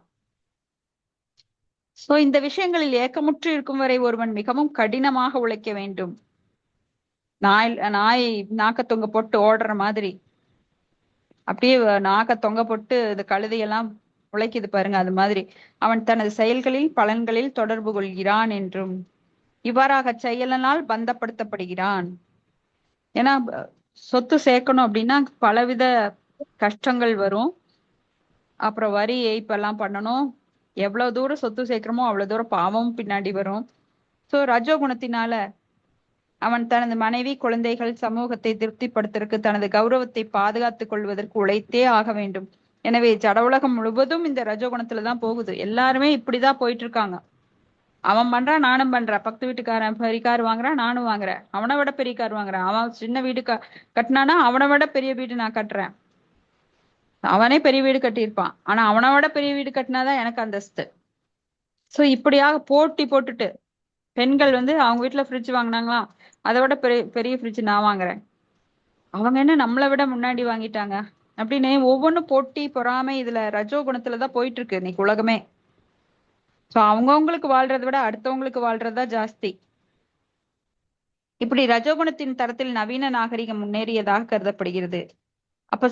சோ இந்த விஷயங்களில் ஏக்கமுற்று இருக்கும் வரை ஒருவன் மிகவும் கடினமாக உழைக்க வேண்டும். நாய் நாக்க தொங்க போட்டு ஓடுற மாதிரி அப்படியே நாக்க தொங்க போட்டு இந்த கழுதையெல்லாம் உழைக்குது பாருங்க, அது மாதிரி அவன் தனது செயல்களில் பலன்களில் தொடர்பு கொள்கிறான் என்றும், இவ்வாறாக செயலனால் பந்தப்படுத்தப்படுகிறான். ஏன்னா சொத்து சேர்க்கணும் அப்படின்னா பலவித கஷ்டங்கள் வரும். அப்புறம் வரி ஏய்ப்பெல்லாம் பண்ணணும். எவ்வளவு தூரம் சொத்து சேர்க்கிறோமோ அவ்வளவு தூரம் பாவமும் பின்னாடி வரும். சோ ரஜோகுணத்தினால அவன் தனது மனைவி, குழந்தைகள், சமூகத்தை திருப்திப்படுத்துவதற்கு, தனது கௌரவத்தை பாதுகாத்துக் கொள்வதற்கு உழைத்தே ஆக வேண்டும். எனவே ஜட உலகம் முழுவதும் இந்த ரஜோகுணத்துலதான் போகுது. எல்லாருமே இப்படிதான் போயிட்டு இருக்காங்க. அவன் பண்றான், நானும் பண்றேன். பக்கத்து வீட்டுக்காரன் பெரிய கார் வாங்குறான், நானும் வாங்குறேன். அவனை விட பெரிய கார் வாங்குறான். அவன் சின்ன வீடு கட்டினானா அவனை விட பெரிய வீடு நான் கட்டுறேன். அவனே பெரிய வீடு கட்டியிருப்பான், ஆனா அவனை விட பெரிய வீடு கட்டினாதான் எனக்கு அந்தஸ்து. சோ இப்படியாக போட்டி போட்டுட்டு, பெண்கள் வந்து அவங்க வீட்டுல ஃப்ரிட்ஜ் வாங்கினாங்களா, அதை விட பெரிய பெரிய ஃப்ரிட்ஜ் நான் வாங்குறேன். அவங்க என்ன நம்மளை விட முன்னாடி வாங்கிட்டாங்க அப்படின்னு ஒவ்வொன்றும் போட்டி பொறாமை இதுல ரஜோ குணத்துலதான் போயிட்டு இருக்கு இன்னைக்கு உலகமே. சோ அவங்கவுங்களுக்கு வாழ்றதை விட அடுத்தவங்களுக்கு வாழ்றதுதான் ஜாஸ்தி. இப்படி ரஜோகுணத்தின் தரத்தில் நவீன நாகரிகம் முன்னேறியதாக கருதப்படுகிறது. அப்ப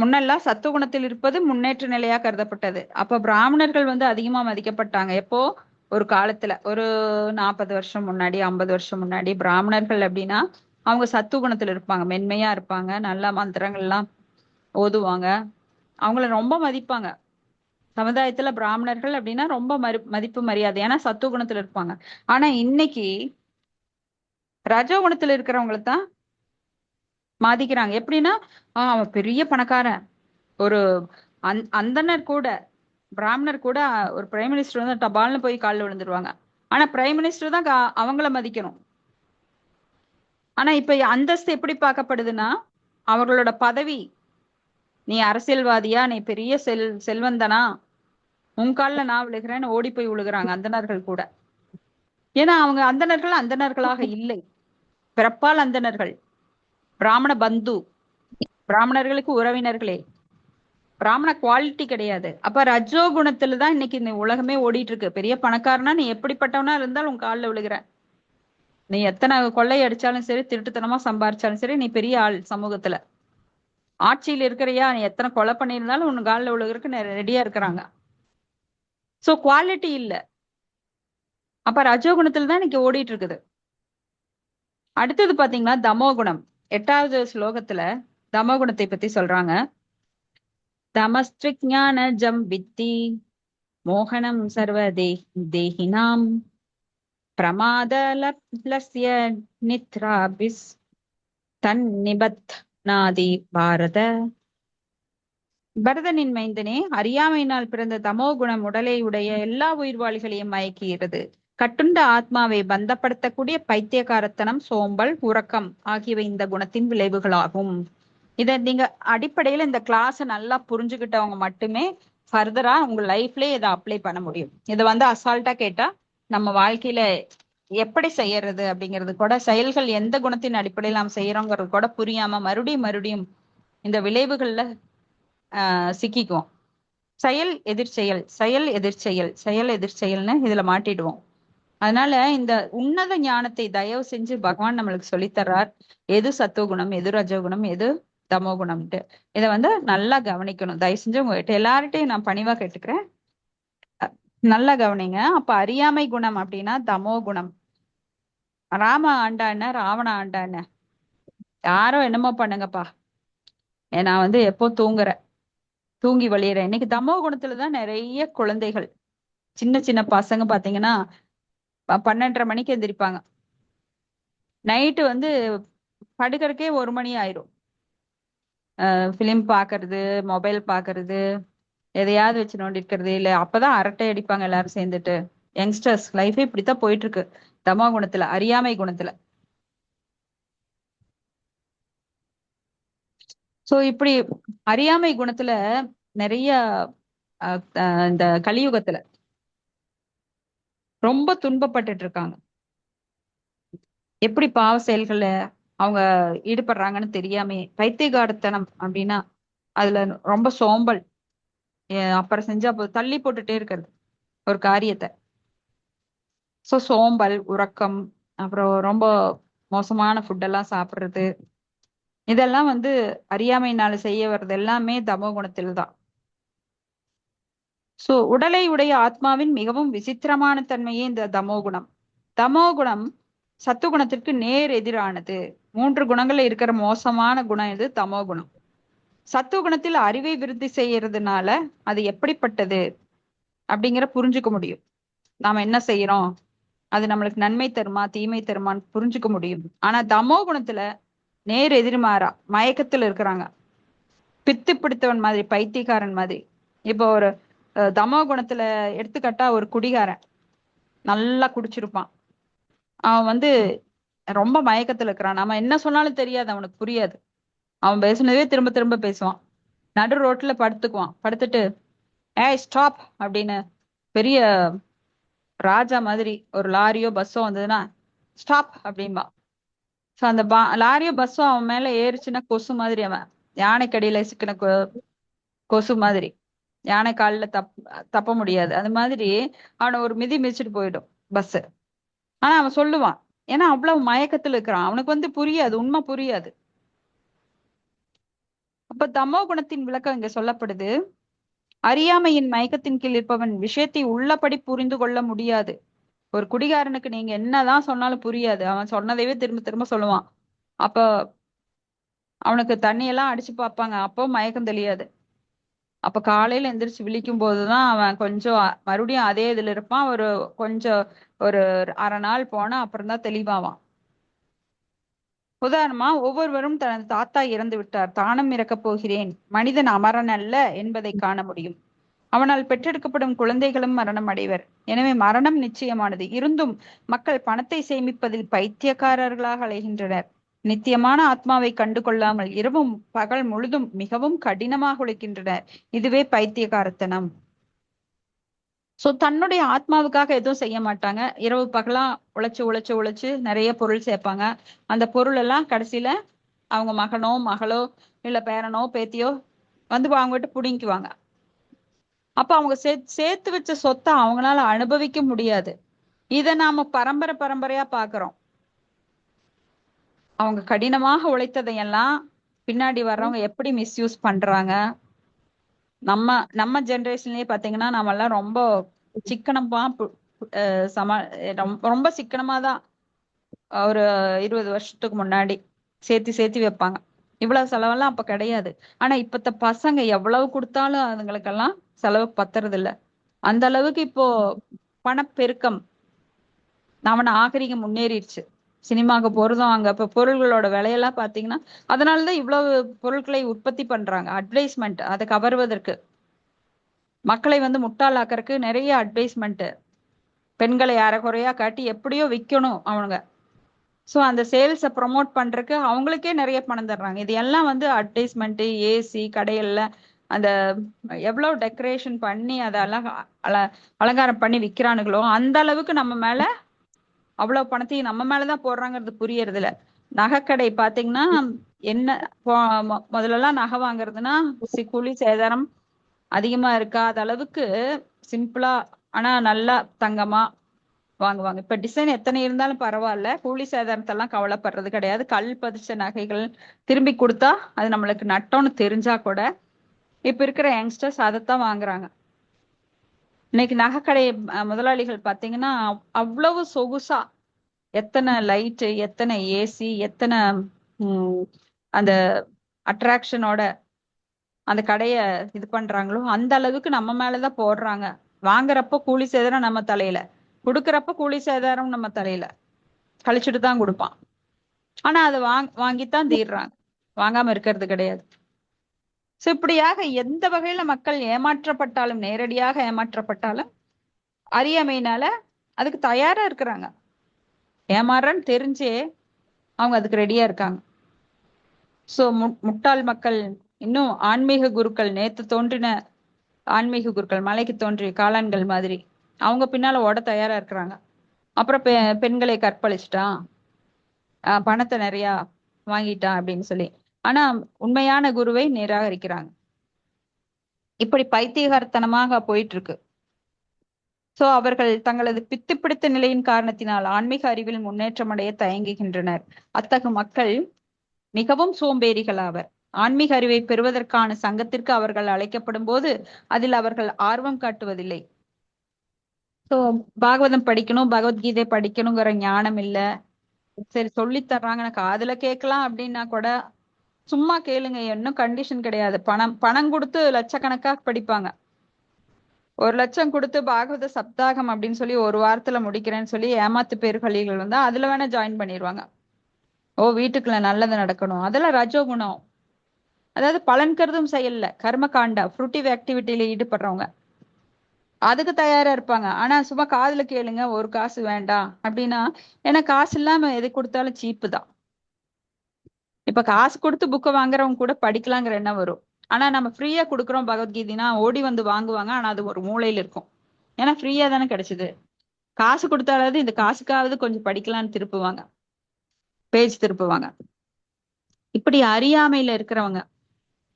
முன்னெல்லாம் சத்துவகுணத்தில் இருப்பது முன்னேற்ற நிலையா கருதப்பட்டது. அப்ப பிராமணர்கள் வந்து அதிகமா மதிக்கப்பட்டாங்க. எப்போ? ஒரு காலத்துல ஒரு 40 வருஷம் முன்னாடி 50 வருஷம் முன்னாடி பிராமணர்கள் அப்படின்னா அவங்க சத்துவகுணத்துல இருப்பாங்க, மென்மையா இருப்பாங்க, நல்ல மந்திரங்கள் எல்லாம் ஓதுவாங்க, அவங்கள ரொம்ப மதிப்பாங்க. சமுதாயத்துல பிராமணர்கள் அப்படின்னா ரொம்ப மதிப்பு மரியாதை, ஏன்னா சத்துவகுணத்துல இருப்பாங்க. ஆனா இன்னைக்கு ரஜோகுணத்துல இருக்கிறவங்களை தான் மதிக்கிறாங்க. எப்படின்னா அவன் பெரிய பணக்காரன், ஒரு அந்தனர் கூட, பிராமணர் கூட ஒரு பிரைம் மினிஸ்டர் வந்து டபால்னு போய் காலில் விழுந்துருவாங்க. ஆனா பிரைம் மினிஸ்டர் தான் அவங்கள மதிக்கணும். ஆனா இப்ப அந்தஸ்து எப்படி பார்க்கப்படுதுன்னா அவர்களோட பதவி, நீ அரசியல்வாதியா, நீ பெரிய செல்வந்தனா, உன் காலில் நான் விழுகிறேன்னு ஓடி போய் விழுகிறாங்க அந்தணர்கள் கூட. ஏன்னா அவங்க அந்தணர்களாக இல்லை, பிறப்பால் அந்தணர்கள், பிராமண பந்து, பிராமணர்களுக்கு உறவினர்களே, பிராமண குவாலிட்டி கிடையாது. அப்ப ரஜோ குணத்துலதான் இன்னைக்கு இந்த உலகமே ஓடிட்டு இருக்கு. பெரிய பணக்காரனா நீ எப்படிப்பட்டவனா இருந்தாலும் உன் காலில் விழுகிற, நீ எத்தனை கொள்ளை அடிச்சாலும் சரி, திருட்டுத்தனமா சம்பாரிச்சாலும் சரி, நீ பெரிய ஆள் சமூகத்துல, ஆட்சியில் இருக்கிறியா, நீ எத்தனை கொலை பண்ணியிருந்தாலும் உன் காலில் விழுகிறதுக்கு ரெடியா இருக்கிறாங்க. சோ குவாலிட்டி இல்ல. அப்ப ரஜோகுணத்துல தான் இன்னைக்கு ஓடிட்டு இருக்குது. அடுத்தது பாத்தீங்கன்னா தமோகுணம். 8வது ஸ்லோகத்துல தமோகுணத்தை பத்தி சொல்றாங்க. தமஸ்திரிஞான ஜம் வித்தி மோகனம் சர்வ தேஹினாம் பிரமாதலஸ்ய நித்ராபிஸ் தன்னிபத் நாதி பாரத. பரதனின் மைந்தனே, அறியாமையினால் பிறந்த தமோ குணம் உடலை உடைய எல்லா உயிர்வாளிகளையும் மயக்குகிறது. கட்டுண்ட ஆத்மாவை பந்தப்படுத்தக்கூடிய பைத்தியகாரத்தனம், சோம்பல், உறக்கம் ஆகியவை இந்த குணத்தின் விளைவுகளாகும். இத நீங்க அடிப்படையில இந்த கிளாஸ் நல்லா புரிஞ்சுக்கிட்டவங்க மட்டுமே ஃபர்தரா உங்க லைஃப்லயே இதை அப்ளை பண்ண முடியும். இதை வந்து அசால்ட்டா கேட்டா நம்ம வாழ்க்கையில எப்படி செய்யறது அப்படிங்கிறது கூட, செயல்கள் எந்த குணத்தின் அடிப்படையில் நாம் செய்யறோங்கிறது கூட புரியாம மறுபடியும் இந்த விளைவுகள்ல சிக்கிக்குவோம். செயல் எதிர்ச்செயல், செயல் எதிர்ச்செயல், செயல் எதிர்ச்செயல்னு இதுல மாட்டிடுவோம். அதனால இந்த உன்னத ஞானத்தை தயவு செஞ்சு பகவான் நம்மளுக்கு சொல்லித்தர்றார். எது சத்துவகுணம், எது ரஜோகுணம், எது தமோகுணம்ட்டு. இதை வந்து நல்லா கவனிக்கணும். தயவு செஞ்சு உங்ககிட்ட எல்லார்ட்டையும் நான் பணிவா கேட்டுக்கிறேன், நல்லா கவனிங்க. அப்ப அறியாமை குணம் அப்படின்னா தமோ குணம். ராம ஆண்டான ராவண ஆண்டான யாரோ என்னமோ பண்ணுங்கப்பா, நான் வந்து எப்போ தூங்கி வழியிறேன். இன்னைக்கு தமோ குணத்துலதான் நிறைய குழந்தைகள், சின்ன சின்ன பசங்க பாத்தீங்கன்னா 12:30 மணிக்கு எந்திரிப்பாங்க, நைட்டு வந்து படுக்கறக்கே 1 மணி ஆயிரும். பிலிம் பாக்குறது, மொபைல் பாக்குறது, எதையாவது வச்சு நோண்டிருக்கிறது, இல்ல அப்பதான் அரட்டை அடிப்பாங்க எல்லாரும் சேர்ந்துட்டு. யங்ஸ்டர்ஸ் லைஃபே இப்படித்தான் போயிட்டு இருக்கு தமோ குணத்துல, அறியாமை குணத்துல. சோ இப்படி அறியாமை குணத்துல நிறைய இந்த கலியுகத்துல ரொம்ப துன்பப்பட்டுட்டு இருக்காங்க. எப்படி பாவ செயல்கள அவங்க ஈடுபடுறாங்கன்னு தெரியாமே. பைத்தியகாரத்தனம் அப்படின்னா அதுல ரொம்ப சோம்பல், அப்புறம் செஞ்சா தள்ளி போட்டுட்டே இருக்கிறது ஒரு காரியத்தை. சோ சோம்பல், உறக்கம், அப்புறம் ரொம்ப மோசமான ஃபுட்டெல்லாம் சாப்பிடுறது, இதெல்லாம் வந்து அறியாமையினால செய்ய வர்றது எல்லாமே தமோ குணத்தில் தான். சோ உடலை உடைய ஆத்மாவின் மிகவும் விசித்திரமான தன்மையே இந்த தமோகுணம். தமோகுணம் சத்துகுணத்திற்கு நேர் எதிரானது. 3 குணங்கள்ல இருக்கிற மோசமான குணம் இது தமோகுணம். சத்துவகுணத்தில் அறிவை விருத்தி செய்யறதுனால அது எப்படிப்பட்டது அப்படிங்கிற புரிஞ்சுக்க முடியும். நாம என்ன செய்யறோம், அது நம்மளுக்கு நன்மை தருமா தீமை தருமான்னு புரிஞ்சுக்க முடியும். ஆனா தமோ குணத்துல நேர் எதிர்மாறா மயக்கத்துல இருக்கிறாங்க, பித்து பிடித்தவன் மாதிரி, பைத்தியக்காரன் மாதிரி. இப்போ ஒரு தமோ குணத்துல எடுத்துக்காட்டா ஒரு குடிகாரன் நல்லா குடிச்சிருப்பான், அவன் வந்து ரொம்ப மயக்கத்துல இருக்கிறான். நம்ம என்ன சொன்னாலும் தெரியாது, அவனுக்கு புரியாது, அவன் பேசுனதே திரும்ப திரும்ப பேசுவான். நடு ரோட்ல படுத்துக்குவான், படுத்துட்டு ஏய் ஸ்டாப் அப்படின்னு பெரிய ராஜா மாதிரி ஒரு லாரியோ பஸ்ஸோ வந்ததுன்னா ஸ்டாப் அப்படின்பா. ஸோ அந்த லாரியோ பஸ்ஸோ அவன் மேல ஏறிச்சுன்னா கொசு மாதிரி, அவன் யானைக்கடியில சிக்கின கொசு மாதிரி, யானை காலில் தப்ப முடியாது. அது மாதிரி அவனை ஒரு மிதி மிதிச்சுட்டு போயிடும் பஸ். ஆனா அவன் சொல்லுவான், ஏன்னா அவ்வளவு மயக்கத்துல இருக்கிறான், அவனுக்கு வந்து புரியாது, உண்மை புரியாது. அப்ப தமோ குணத்தின் விளக்கம் இங்க சொல்லப்படுது. அறியாமையின் மயக்கத்தின் கீழ் இருப்பவன் விஷயத்தை உள்ளபடி புரிந்து கொள்ள முடியாது. ஒரு குடிகாரனுக்கு நீங்க என்னதான் சொன்னாலும் புரியாது, அவன் சொன்னதையே திரும்ப திரும்ப சொல்லுவான். அப்ப அவனுக்கு தண்ணியெல்லாம் அடிச்சு பார்ப்பாங்க, அப்போ மயக்கம் தெளியாது. அப்ப காலையில எந்திரிச்சு விழிக்கும் போதுதான் அவன் கொஞ்சம் மறுபடியும் அதே இதுல இருப்பான். கொஞ்சம் ஒரு அரை நாள் போனா அப்புறம் தான் தெளிவாவான். உதாரணமா, ஒவ்வொருவரும் தனது தாத்தா இறந்து விட்டார், தானும் இறக்கப் போகிறேன், மனிதன் அமரன் அல்ல என்பதை காண முடியும். அவனால் பெற்றெடுக்கப்படும் குழந்தைகளும் மரணம் அடைவர். எனவே மரணம் நிச்சயமானது. இருந்தும் மக்கள் பணத்தை சேமிப்பதில் பைத்தியக்காரர்களாக அலைகின்றனர். நித்தியமான ஆத்மாவை கண்டு கொள்ளாமல் இரவும் பகல் முழுதும் மிகவும் கடினமாக உழைக்கின்றனர். இதுவே பைத்தியக்காரத்தனம். சோ தன்னுடைய ஆத்மாவுக்காக எதுவும் செய்ய மாட்டாங்க. இரவு பகலா உழைச்சு உழைச்சு உழைச்சு நிறைய பொருள் சேர்ப்பாங்க. அந்த பொருள் எல்லாம் கடைசியில அவங்க மகனோ மகளோ இல்ல பேரனோ பேத்தியோ வந்து அவங்ககிட்ட புடிங்குவாங்க. அப்ப அவங்க சேர்த்து வச்ச சொத்தை அவங்களால அனுபவிக்க முடியாது. இத நாம பரம்பரை பரம்பரையா பாக்குறோம். அவங்க கடினமாக உழைத்ததையெல்லாம் பின்னாடி வர்றவங்க எப்படி மிஸ்யூஸ் பண்றாங்க. நம்ம ஜெனரேஷன்லயே பாத்தீங்கன்னா நம்ம எல்லாம் ரொம்ப சிக்கனமா ரொம்ப சிக்கனமா தான் ஒரு 20 வருஷத்துக்கு முன்னாடி சேர்த்து வைப்பாங்க. இவ்வளவு செலவெல்லாம் அப்ப கிடையாது. ஆனா இப்பத்த பசங்க எவ்வளவு கொடுத்தாலும் அதுங்களுக்கெல்லாம் செலவு பத்துறது இல்ல. அந்த அளவுக்கு இப்போ பணப்பெருக்கம், நாகரிகம் முன்னேறிடுச்சு. சினிமாவுக்கு போறதும் அங்க இப்ப பொருள்களோட விலையெல்லாம் பாத்தீங்கன்னா அதனாலதான் இவ்வளவு பொருட்களை உற்பத்தி பண்றாங்க. அட்வர்டைஸ்மெண்ட், அதை கவர்வதற்கு, மக்களை வந்து முட்டாளாக்கறதுக்கு நிறைய அட்வைஸ்மெண்ட், பெண்களை அரைகுறையா காட்டி எப்படியோ விற்கணும் அவனுங்க. ஸோ அந்த சேல்ஸை ப்ரொமோட் பண்றதுக்கு அவங்களுக்கே நிறைய பணம் தர்றாங்க. இது எல்லாம் வந்து அட்வர்டைஸ்மெண்ட், ஏசி கடைகள்ல அந்த எவ்வளவு டெக்கரேஷன் பண்ணி அதெல்லாம் அலங்காரம் பண்ணி விற்கிறானுங்களோ அந்த அளவுக்கு நம்ம மேல அவ்வளவு பணத்தையும் நம்ம மேலதான் போடுறாங்கிறது புரியறது இல்ல. நகைக்கடை பாத்தீங்கன்னா என்ன, முதல்லலாம் நகை வாங்குறதுன்னா கூலி சேதாரம் அதிகமா இருக்காத அளவுக்கு சிம்பிளா ஆனா நல்லா தங்கமா வாங்குவாங்க. இப்ப டிசைன் எத்தனை இருந்தாலும் பரவாயில்ல, கூலி சேதாரத்தெல்லாம் கவலைப்படுறது கிடையாது. கல் பதிச்ச நகைகள் திரும்பி கொடுத்தா அது நம்மளுக்கு நட்டம்னு தெரிஞ்சா கூட இப்ப இருக்கிற யங்ஸ்டர்ஸ் அதைத்தான் வாங்குறாங்க. இன்னைக்கு நகைக்கடை முதலாளிகள் பாத்தீங்கன்னா அவ்வளவு சொகுசா, எத்தனை லைட்டு, எத்தனை ஏசி, எத்தனை அந்த அட்ராக்ஷனோட அந்த கடைய இது பண்றாங்களோ அந்த அளவுக்கு நம்ம மேலதான் போடுறாங்க. வாங்குறப்ப கூலி சேதாரம் நம்ம தலையில, கொடுக்கறப்ப கூலி சேதாரம் நம்ம தலையில, கழிச்சுட்டு தான் கொடுப்பான். ஆனா அதை வாங்கித்தான் தீர்றாங்க, வாங்காம இருக்கிறது கிடையாது. சோ இப்படியாக எந்த வகையில மக்கள் ஏமாற்றப்பட்டாலும், நேரடியாக ஏமாற்றப்பட்டாலும் அறியாமையினால அதுக்கு தயாரா இருக்கிறாங்க. ஏமாறன்னு தெரிஞ்சே அவங்க அதுக்கு ரெடியா இருக்காங்க. சோ முட்டாள் மக்கள் இன்னும் ஆன்மீக குருக்கள், நேத்து தோன்றின ஆன்மீக குருக்கள், மலைக்கு தோன்றிய காளான்கள் மாதிரி அவங்க பின்னால ஓட தயாரா இருக்கிறாங்க. அப்புறம் பெண்களை கற்பழிச்சிட்டான், பணத்தை நிறைய வாங்கிட்டான் அப்படின்னு சொல்லி. ஆனா உண்மையான குருவை நிராகரிக்கிறாங்க. இப்படி பைத்தியகாரத்தனமாக போயிட்டு இருக்கு. சோ அவர்கள் தங்களது பித்து பிடித்த நிலையின் காரணத்தினால் ஆன்மீக அறிவில் முன்னேற்றம் அடைய தயங்குகின்றனர். அத்தகு மக்கள் மிகவும் சோம்பேறிகள் ஆவர். ஆன்மீக அறிவை பெறுவதற்கான சங்கத்திற்கு அவர்கள் அழைக்கப்படும் போது அதில் அவர்கள் ஆர்வம் காட்டுவதில்லை. சோ பாகவதம் படிக்கணும், பகவத்கீதை படிக்கணுங்கிற ஞானம் இல்ல. சரி சொல்லி தர்றாங்க, எனக்கு அதுல கேட்கலாம் அப்படின்னா கூட சும்மா கேளுங்க, இன்னும் கண்டிஷன் கிடையாது. பணம் கொடுத்து லட்சக்கணக்கா படிப்பாங்க. 1,00,000 கொடுத்து பாகவத சப்தாகம் அப்படின்னு சொல்லி ஒரு வாரத்துல முடிக்கிறேன்னு சொல்லி ஏமாத்து பேர்களிகள் வந்தா அதுல வேணா ஜாயின் பண்ணிடுவாங்க. ஓ வீட்டுக்குள்ள நல்லது நடக்கணும், அதெல்லாம் ரஜோகுணம். அதாவது பலன் கருதும் செயல்ல, கர்மகாண்டா ஃப்ரூட்டிவ் ஆக்டிவிட்டியில ஈடுபடுறவங்க அதுக்கு தயாரா இருப்பாங்க. ஆனா சும்மா காதுல கேளுங்க, ஒரு காசு வேண்டாம் அப்படின்னா, ஏன்னா காசு இல்லாம எது கொடுத்தாலும் சீப்பு தான். இப்ப காசு கொடுத்து புக்கை வாங்குறவங்க கூட படிக்கலாங்கிற எண்ணம் வரும். ஆனா நம்ம ஃப்ரீயா கொடுக்குறோம் பகவத்கீதைனா ஓடி வந்து வாங்குவாங்க. ஆனா அது ஒரு மூலையில இருக்கும், ஏன்னா ஃப்ரீயா தானே கிடைச்சது. காசு கொடுத்தாலாவது இந்த காசுக்காவது கொஞ்சம் படிக்கலாம்னு திருப்புவாங்க. பேஜ் திருப்புவாங்க. இப்படி அறியாமையில இருக்கிறவங்க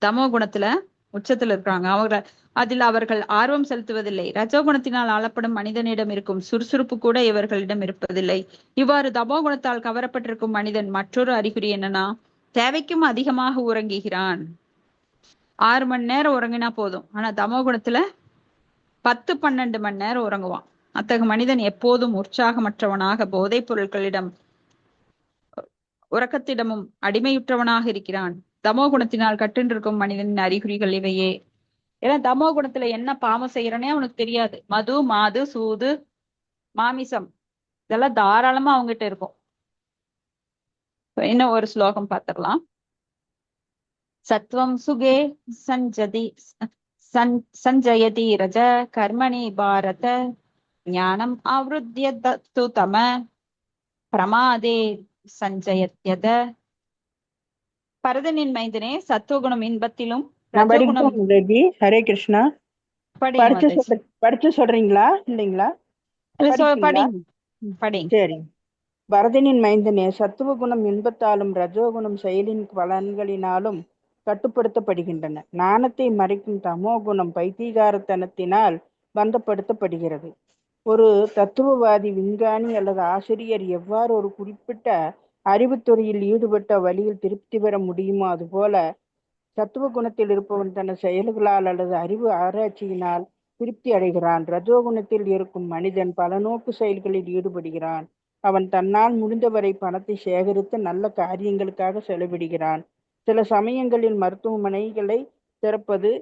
தமோ குணத்துல உச்சத்துல இருக்கிறாங்க. அதில் அவர்கள் ஆர்வம் செலுத்துவதில்லை. ரஜோகுணத்தினால் ஆளப்படும் மனிதனிடம் இருக்கும் சுறுசுறுப்பு கூட இவர்களிடம் இருப்பதில்லை. இவ்வாறு தமோ குணத்தால் கவரப்பட்டிருக்கும் மனிதன் மற்றொரு அறிகுறி என்னன்னா, தேவைக்கும் அதிகமாக உறங்குகிறான். 6 மணி நேரம் உறங்கினா போதும். ஆனா தமோ குணத்துல 10-12 மணி நேரம் உறங்குவான். அத்தகைய மனிதன் எப்போதும் உற்சாகமற்றவனாக போதைப் பொருட்களிடம் உறக்கத்திடமும் அடிமையுற்றவனாக இருக்கிறான். தமோ குணத்தினால் கட்டுண்டிருக்கும் மனிதனின் அறிகுறிகள் இவையே. ஏன்னா தமோ குணத்துல என்ன பாவம் செய்யறனே அவனுக்கு தெரியாது. மது, மாது, சூது, மாமிசம் இதெல்லாம் தாராளமா அவங்ககிட்ட இருக்கும். இன்னும் ஒரு ஸ்லோகம் பார்த்திடலாம். சத்வம் சுகே சஞ்சயதி ரஜ கர்மணி பாரத ஞானம் ஆவருத்திய தத்து தம பிரமாதே சஞ்சயத்யத. பரதனின் மைந்தனே, சத்துவகுணம் இன்பத்திலும் நான் ரஜோகுணம் படிக்கிறேன் தேவி. ஹரே கிருஷ்ணா. படிங்க. படிச்சு சொல்றீங்களா இல்லைங்களா? படிக்கிறீங்களா? படிங்க. சரி. பரதனின் மைந்தனே, சத்துவ குணம் இன்பத்தாலும் ரஜோகுணம் செயலின் பலன்களினாலும் கட்டுப்படுத்தப்படுகின்றன. ஞானத்தை மறைக்கும் தமோ குணம் பைத்திகாரத்தனத்தினால் பந்தப்படுத்தப்படுகிறது. ஒரு தத்துவவாதி, விஞ்ஞானி அல்லது ஆசிரியர் எவ்வாறு ஒரு குறிப்பிட்ட அறிவுத்துறையில் ஈடுபட்ட வழியில் திருப்தி பெற முடியுமோ அதுபோல சத்துவ குணத்தில் இருப்பவன் தன் செயல்களால் அல்லது அறிவு ஆராய்ச்சியினால் திருப்தி அடைகிறான். ரஜோகுணத்தில் இருக்கும் மனிதன் பல நோக்கு செயல்களில் ஈடுபடுகிறான். அவன் தன்னால் முடிந்தவரை பணத்தை சேகரித்து நல்ல காரியங்களுக்காக செலவிடுகிறான். சில சமயங்களில் மருத்துவமனைகளை திறப்பது,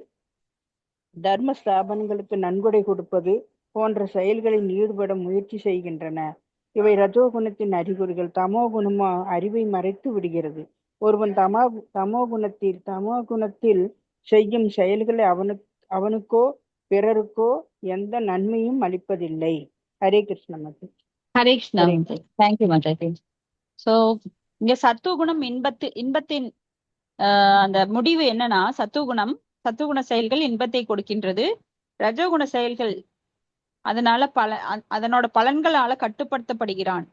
தர்ம ஸ்தாபனங்களுக்கு நன்கொடை கொடுப்பது போன்ற செயல்களில் ஈடுபட முயற்சி செய்கின்றன. இவை ரஜோகுணத்தின் அறிகுறிகள். தமோ குணமோ அறிவை மறைத்து விடுகிறது. ஒருவன் தமோ குணத்தில் செய்யும் செயல்களை அவனுக்கோ பிறருக்கோ எந்த நன்மையும் அளிப்பதில்லை. ஹரே கிருஷ்ண மதி. ஹரே கிருஷ்ணா. தேங்க்யூ மாதாஜி. சோ இங்க சத்துவகுணம் இன்பத்தின் அந்த முடிவு என்னன்னா, சத்துவகுண செயல்கள் இன்பத்தை கொடுக்கின்றது. ரஜோகுண செயல்கள் அதனோட பலன்களால கட்டுப்படுத்தப்படுகிறான்.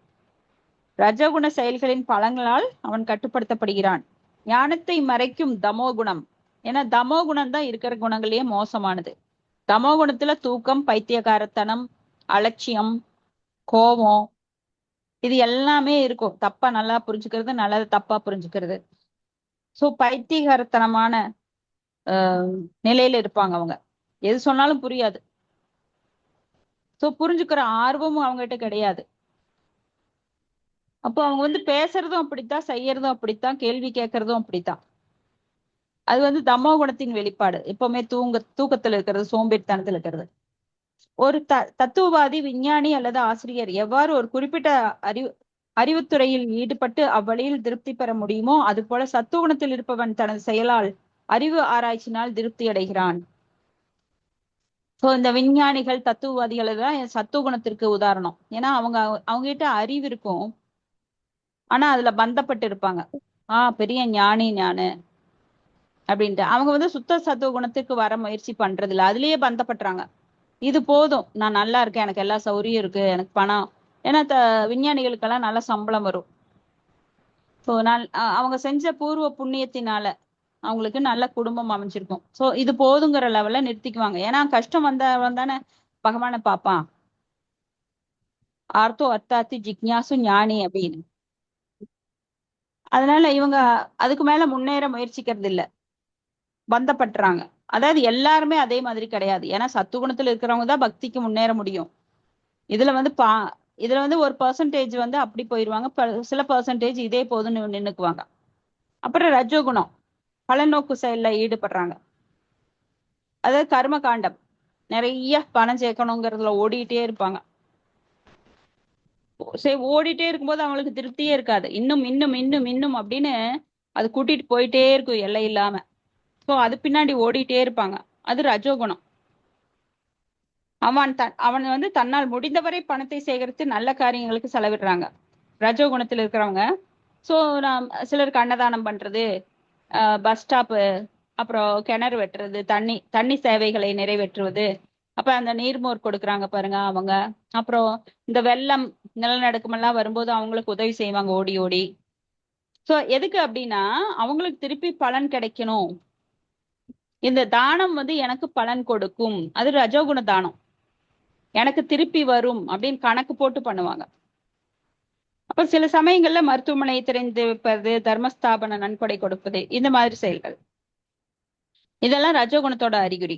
ரஜோகுண செயல்களின் பலன்களால் அவன் கட்டுப்படுத்தப்படுகிறான். ஞானத்தை மறைக்கும் தமோ குணம். ஏன்னா தமோ குணம் தான் இருக்கிற குணங்களையே மோசமானது. தமோ குணத்துல தூக்கம், பைத்தியக்காரத்தனம், அலட்சியம், கோபம், இது எல்லாமே இருக்கும். தப்பா நல்லா புரிஞ்சுக்கிறது, நல்லது தப்பா புரிஞ்சுக்கிறது. சோ பைத்தியகாரத்தனமான நிலையில இருப்பாங்க அவங்க. எது சொன்னாலும் புரியாது. சோ புரிஞ்சுக்கிற ஆர்வமும் அவங்ககிட்ட கிடையாது. அப்போ அவங்க பேசுறதும் அப்படித்தான், செய்யறதும் அப்படித்தான், கேள்வி கேட்கறதும் அப்படித்தான். அது தமோ குணத்தின் வெளிப்பாடு. எப்பவுமே தூக்கத்துல இருக்கிறது, சோம்பேறித்தனத்துல இருக்கிறது. ஒரு தத்துவவாதி, விஞ்ஞானி அல்லது ஆசிரியர் எவ்வாறு ஒரு குறிப்பிட்ட அறிவுத்துறையில் ஈடுபட்டு அவ்வழியில் திருப்தி பெற முடியுமோ அது போல சத்துவகுணத்தில் இருப்பவன் தனது செயலால் அறிவு ஆராய்ச்சினால் திருப்தி அடைகிறான். சோ இந்த விஞ்ஞானிகள், தத்துவவாதிகள் எல்லாம் சத்துவகுணத்திற்கு உதாரணம். ஏன்னா அவங்க கிட்ட அறிவு இருக்கும், ஆனா அதுல பந்தப்பட்டு இருப்பாங்க. பெரிய ஞானி ஞானு அப்படின்ட்டு அவங்க சுத்த சத்துவ குணத்துக்கு வர முயற்சி பண்றது இல்ல. அதுலயே பந்தப்படுறாங்க. இது போதும், நான் நல்லா இருக்கேன், எனக்கு எல்லா சௌரியம் இருக்கு, எனக்கு பணம். ஏன்னா விஞ்ஞானிகளுக்கெல்லாம் நல்ல சம்பளம் வரும். ஸோ அவங்க செஞ்ச பூர்வ புண்ணியத்தினால அவங்களுக்கு நல்ல குடும்பம் அமைஞ்சிருக்கும். ஸோ இது போதுங்கிற லெவல்ல நிறுத்திக்குவாங்க. ஏன்னா கஷ்டம் வந்தவன் தானே பகவானை பார்ப்பான். ஆர்த்தோ அர்த்தாத்தி ஜிக்ஞாசு ஞானி அப்படின்னு. அதனால இவங்க அதுக்கு மேல முன்னேற முயற்சிக்கிறது இல்ல, பந்தப்படுறாங்க. அதாவது எல்லாருமே அதே மாதிரி கிடையாது. ஏன்னா சத்துகுணத்துல இருக்கிறவங்க தான் பக்திக்கு முன்னேற முடியும். இதுல ஒரு பெர்சன்டேஜ் அப்படி போயிடுவாங்க, சில பெர்சன்டேஜ் இதே போதுன்னு நின்னுக்குவாங்க. அப்புறம் ரஜோகுணம் பலநோக்கு செயல்ல ஈடுபடுறாங்க. அதாவது கர்ம காண்டம், நிறைய பணம் சேர்க்கணுங்கிறதுல ஓடிட்டே இருப்பாங்க. சரி, ஓடிட்டே இருக்கும்போது அவங்களுக்கு திருப்தியே இருக்காது. இன்னும் இன்னும் இன்னும் இன்னும் அப்படின்னு அது கூட்டிட்டு போயிட்டே இருக்கும் எல்லை இல்லாம. ஸோ அது பின்னாடி ஓடிட்டே இருப்பாங்க. அது ரஜோகுணம். அவன் தன்னால் முடிந்தவரை பணத்தை சேகரித்து நல்ல காரியங்களுக்கு செலவிடுறாங்க. ரஜோகுணத்தில் இருக்கிறவங்க. ஸோ சிலருக்கு அன்னதானம் பண்றது, பஸ் ஸ்டாப்பு, அப்புறம் கிணறு வெட்டுறது, தண்ணி சேவைகளை நிறைவேற்றுவது, அப்ப அந்த நீர்மோர் கொடுக்குறாங்க பாருங்க அவங்க. அப்புறம் இந்த வெள்ளம், நிலநடுக்கம் எல்லாம் வரும்போது அவங்களுக்கு உதவி செய்வாங்க ஓடி ஓடி. சோ எதுக்கு அப்படின்னா அவங்களுக்கு திருப்பி பலன் கிடைக்கணும். இந்த தானம் வந்து எனக்கு பலன் கொடுக்கும், அது ரஜோகுண தானம், எனக்கு திருப்பி வரும் அப்படின்னு கணக்கு போட்டு பண்ணுவாங்க. அப்ப சில சமயங்கள்ல மருத்துவமனை திறந்து வைப்பது, தர்மஸ்தாபன நன்கொடை கொடுப்பது, இந்த மாதிரி செயல்கள், இதெல்லாம் ரஜோகுணத்தோட அறிகுறி.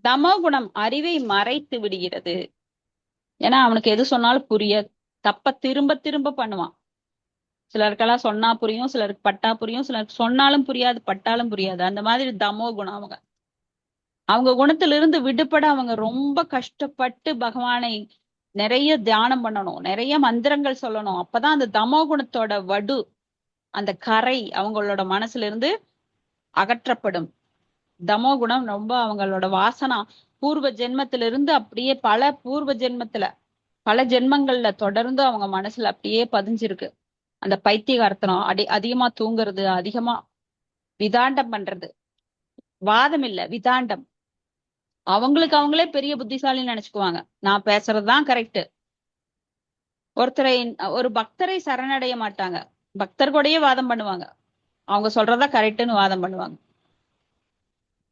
தமோ குணம் அறிவை மறைத்து விடுகிறது. ஏன்னா அவனுக்கு எது சொன்னாலும் புரியாது, தப்ப திரும்ப திரும்ப பண்ணுவான். சிலருக்கெல்லாம் சொன்னா புரியும், சிலருக்கு பட்டா புரியும், சிலருக்கு சொன்னாலும் புரியாது, பட்டாலும் புரியாது. அந்த மாதிரி தமோ குணம். அவங்க குணத்திலிருந்து விடுபட அவங்க ரொம்ப கஷ்டப்பட்டு பகவானை நிறைய தியானம் பண்ணணும், நிறைய மந்திரங்கள் சொல்லணும். அப்பதான் அந்த தமோ குணத்தோட வடு, அந்த கரை அவங்களோட மனசுல இருந்து அகற்றப்படும். தமோ குணம் ரொம்ப அவங்களோட வாசனா பூர்வ ஜென்மத்திலிருந்து அப்படியே பல ஜென்மங்கள்ல தொடர்ந்து அவங்க மனசுல அப்படியே பதிஞ்சிருக்கு. அந்த பைத்தியகார்த்தனம், அதிகமா தூங்குறது, அதிகமா விதாண்டம் பண்றது, வாதம் இல்ல விதாண்டம். அவங்களுக்கு அவங்களே பெரிய புத்திசாலின்னு நினைச்சுக்குவாங்க, நான் பேசுறதுதான் கரெக்ட். ஒரு பக்தரை சரணடைய மாட்டாங்க, பக்தர் கூடயே வாதம் பண்ணுவாங்க, அவங்க சொல்றதா கரெக்ட்னு வாதம் பண்ணுவாங்க.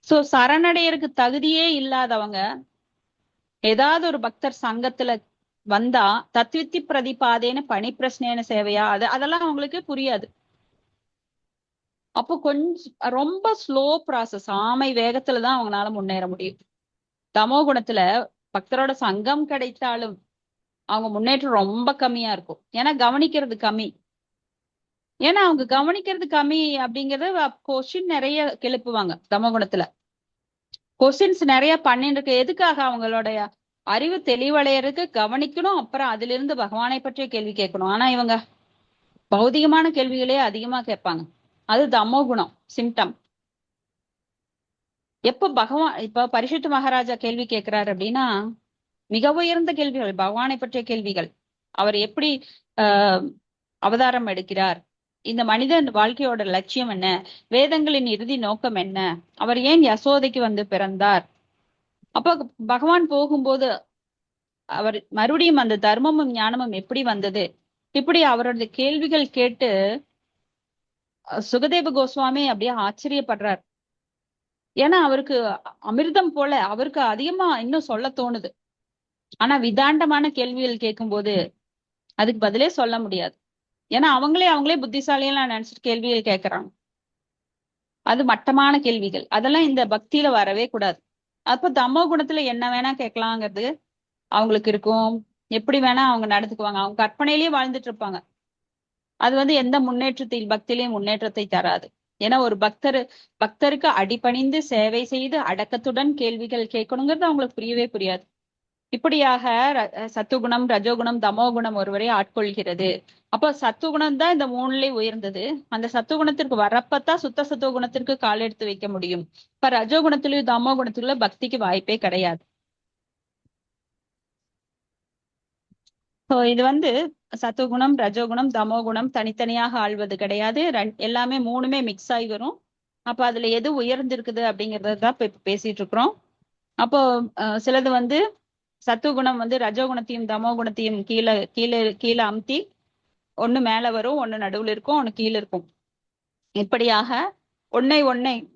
சோ சரணடையருக்கு தகுதியே இல்லாதவங்க ஏதாவது ஒரு பக்தர் சங்கத்துல வந்தா தத்வித்தி பிரதிபாதேன பணி பிரச்சனைன சேவையா, அதெல்லாம் அவங்களுக்கு புரியாது. அப்போ கொஞ்சம் ரொம்ப ஸ்லோ ப்ராசஸ், ஆமை வேகத்துலதான் அவங்களால முன்னேற முடியும். தமோ குணத்துல பக்தரோட சங்கம் கிடைத்தாலும் அவங்க முன்னேற்றம் ரொம்ப கம்மியா இருக்கும். ஏன்னா கவனிக்கிறது கம்மி. ஏன்னா அவங்க கவனிக்கிறது கம்மி அப்படிங்கறது கொஸ்டின் நிறைய கிளப்புவாங்க. தமோ குணத்துல கொஸ்டின்ஸ் நிறைய பண்ணிட்டு இருக்கு. எதுக்காக? அவங்களுடைய அறிவு தெளிவடையறதுக்கு கவனிக்கணும், அப்புறம் அதுல இருந்து பகவானை பற்றிய கேள்வி கேட்கணும். ஆனா இவங்க பௌதிகமான கேள்விகளே அதிகமா கேட்பாங்க. அது தமோ குணம் சிம்டம். இப்ப பரிசுத்த மகாராஜா கேள்வி கேட்கிறாரு அப்படின்னா மிக உயர்ந்த கேள்விகள், பகவானை பற்றிய கேள்விகள். அவர் எப்படி அவதாரம் எடுக்கிறார், இந்த மனிதன் வாழ்க்கையோட லட்சியம் என்ன, வேதங்களின் இறுதி நோக்கம் என்ன, அவர் ஏன் யசோதைக்கு வந்து பிறந்தார். அப்ப பகவான் போகும்போது அவர் மறுபடியும் அந்த தர்மமும் ஞானமும் எப்படி வந்தது, இப்படி அவரோட கேள்விகள் கேட்டு சுகதேவ கோஸ்வாமி அப்படியே ஆச்சரியப்படுறார். ஏன்னா அவருக்கு அமிர்தம் போல அவருக்கு அதிகமா இன்னும் சொல்ல தோணுது. ஆனா விதாண்டமான கேள்விகள் கேட்கும்போது அதுக்கு பதிலே சொல்ல முடியாது. ஏன்னா அவங்களே புத்திசாலியெல்லாம் நினைச்சிட்டு கேள்விகள் கேட்கறாங்க. அது மட்டமான கேள்விகள், அதெல்லாம் இந்த பக்தியில வரவே கூடாது. அப்ப தமோ குணத்துல என்ன வேணா கேட்கலாங்கிறது அவங்களுக்கு இருக்கும். எப்படி வேணா அவங்க நடந்துக்குவாங்க, அவங்க கற்பனையிலேயே வாழ்ந்துட்டு இருப்பாங்க. அது வந்து எந்த பக்தியிலையும் முன்னேற்றத்தை தராது. ஏன்னா ஒரு பக்தருக்கு அடிபணிந்து சேவை செய்து அடக்கத்துடன் கேள்விகள் கேட்கணுங்கிறது அவங்களுக்கு புரியவே புரியாது. இப்படியாக சத்துகுணம், ரஜோகுணம், தமோ குணம் ஒருவரை ஆட்கொள்கிறது. அப்போ சத்துகுணம் தான் இந்த மூணுலயே உயர்ந்தது. அந்த சத்துகுணத்திற்கு வரப்பத்தான் சுத்த சத்துவகுணத்திற்கு கால் எடுத்து வைக்க முடியும். இப்ப ரஜோகுணத்திலயும் தமோ குணத்தில பக்திக்கு வாய்ப்பே கிடையாது. இது வந்து சத்துகுணம், ரஜோகுணம், தமோ குணம் தனித்தனியாக ஆள்வது கிடையாது. எல்லாமே மூணுமே மிக்ஸ் ஆகி வரும். அப்ப அதுல எது உயர்ந்திருக்குது அப்படிங்கறதான் இப்ப பேசிட்டு இருக்கிறோம். அப்போ சிலது வந்து சத்துகுணம் வந்து ரஜோகுணத்தையும் தமோ குணத்தையும் கீழே கீழே கீழே அமுத்தி ஒண்ணு மேல வரும், ஒண்ணு நடுவுல இருக்கும், ஒண்ணு கீழே இருக்கும். இப்படியாக ஒன்னை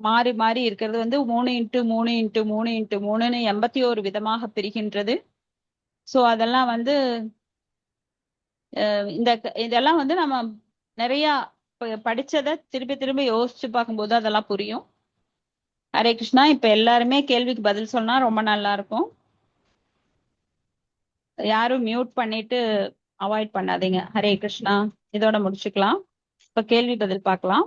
மாறி மாறி இருக்கிறது வந்து 3x3x3x3ன்னு 81 விதமாக பிரிகின்றது. சோ அதெல்லாம் வந்து இதெல்லாம் வந்து நம்ம நிறைய படிச்சதை திருப்பி திரும்பி யோசிச்சு பார்க்கும்போது அதெல்லாம் புரியும். ஹரே கிருஷ்ணா. இப்ப எல்லாருமே கேள்விக்கு பதில் சொன்னா ரொம்ப நல்லா இருக்கும். யாரும் மியூட் பண்ணிட்டு அவாய்ட் பண்ணாதீங்க. ஹரே கிருஷ்ணா. இதோட முடிச்சுக்கலாம். இப்ப கேள்வி பதில் பார்க்கலாம்.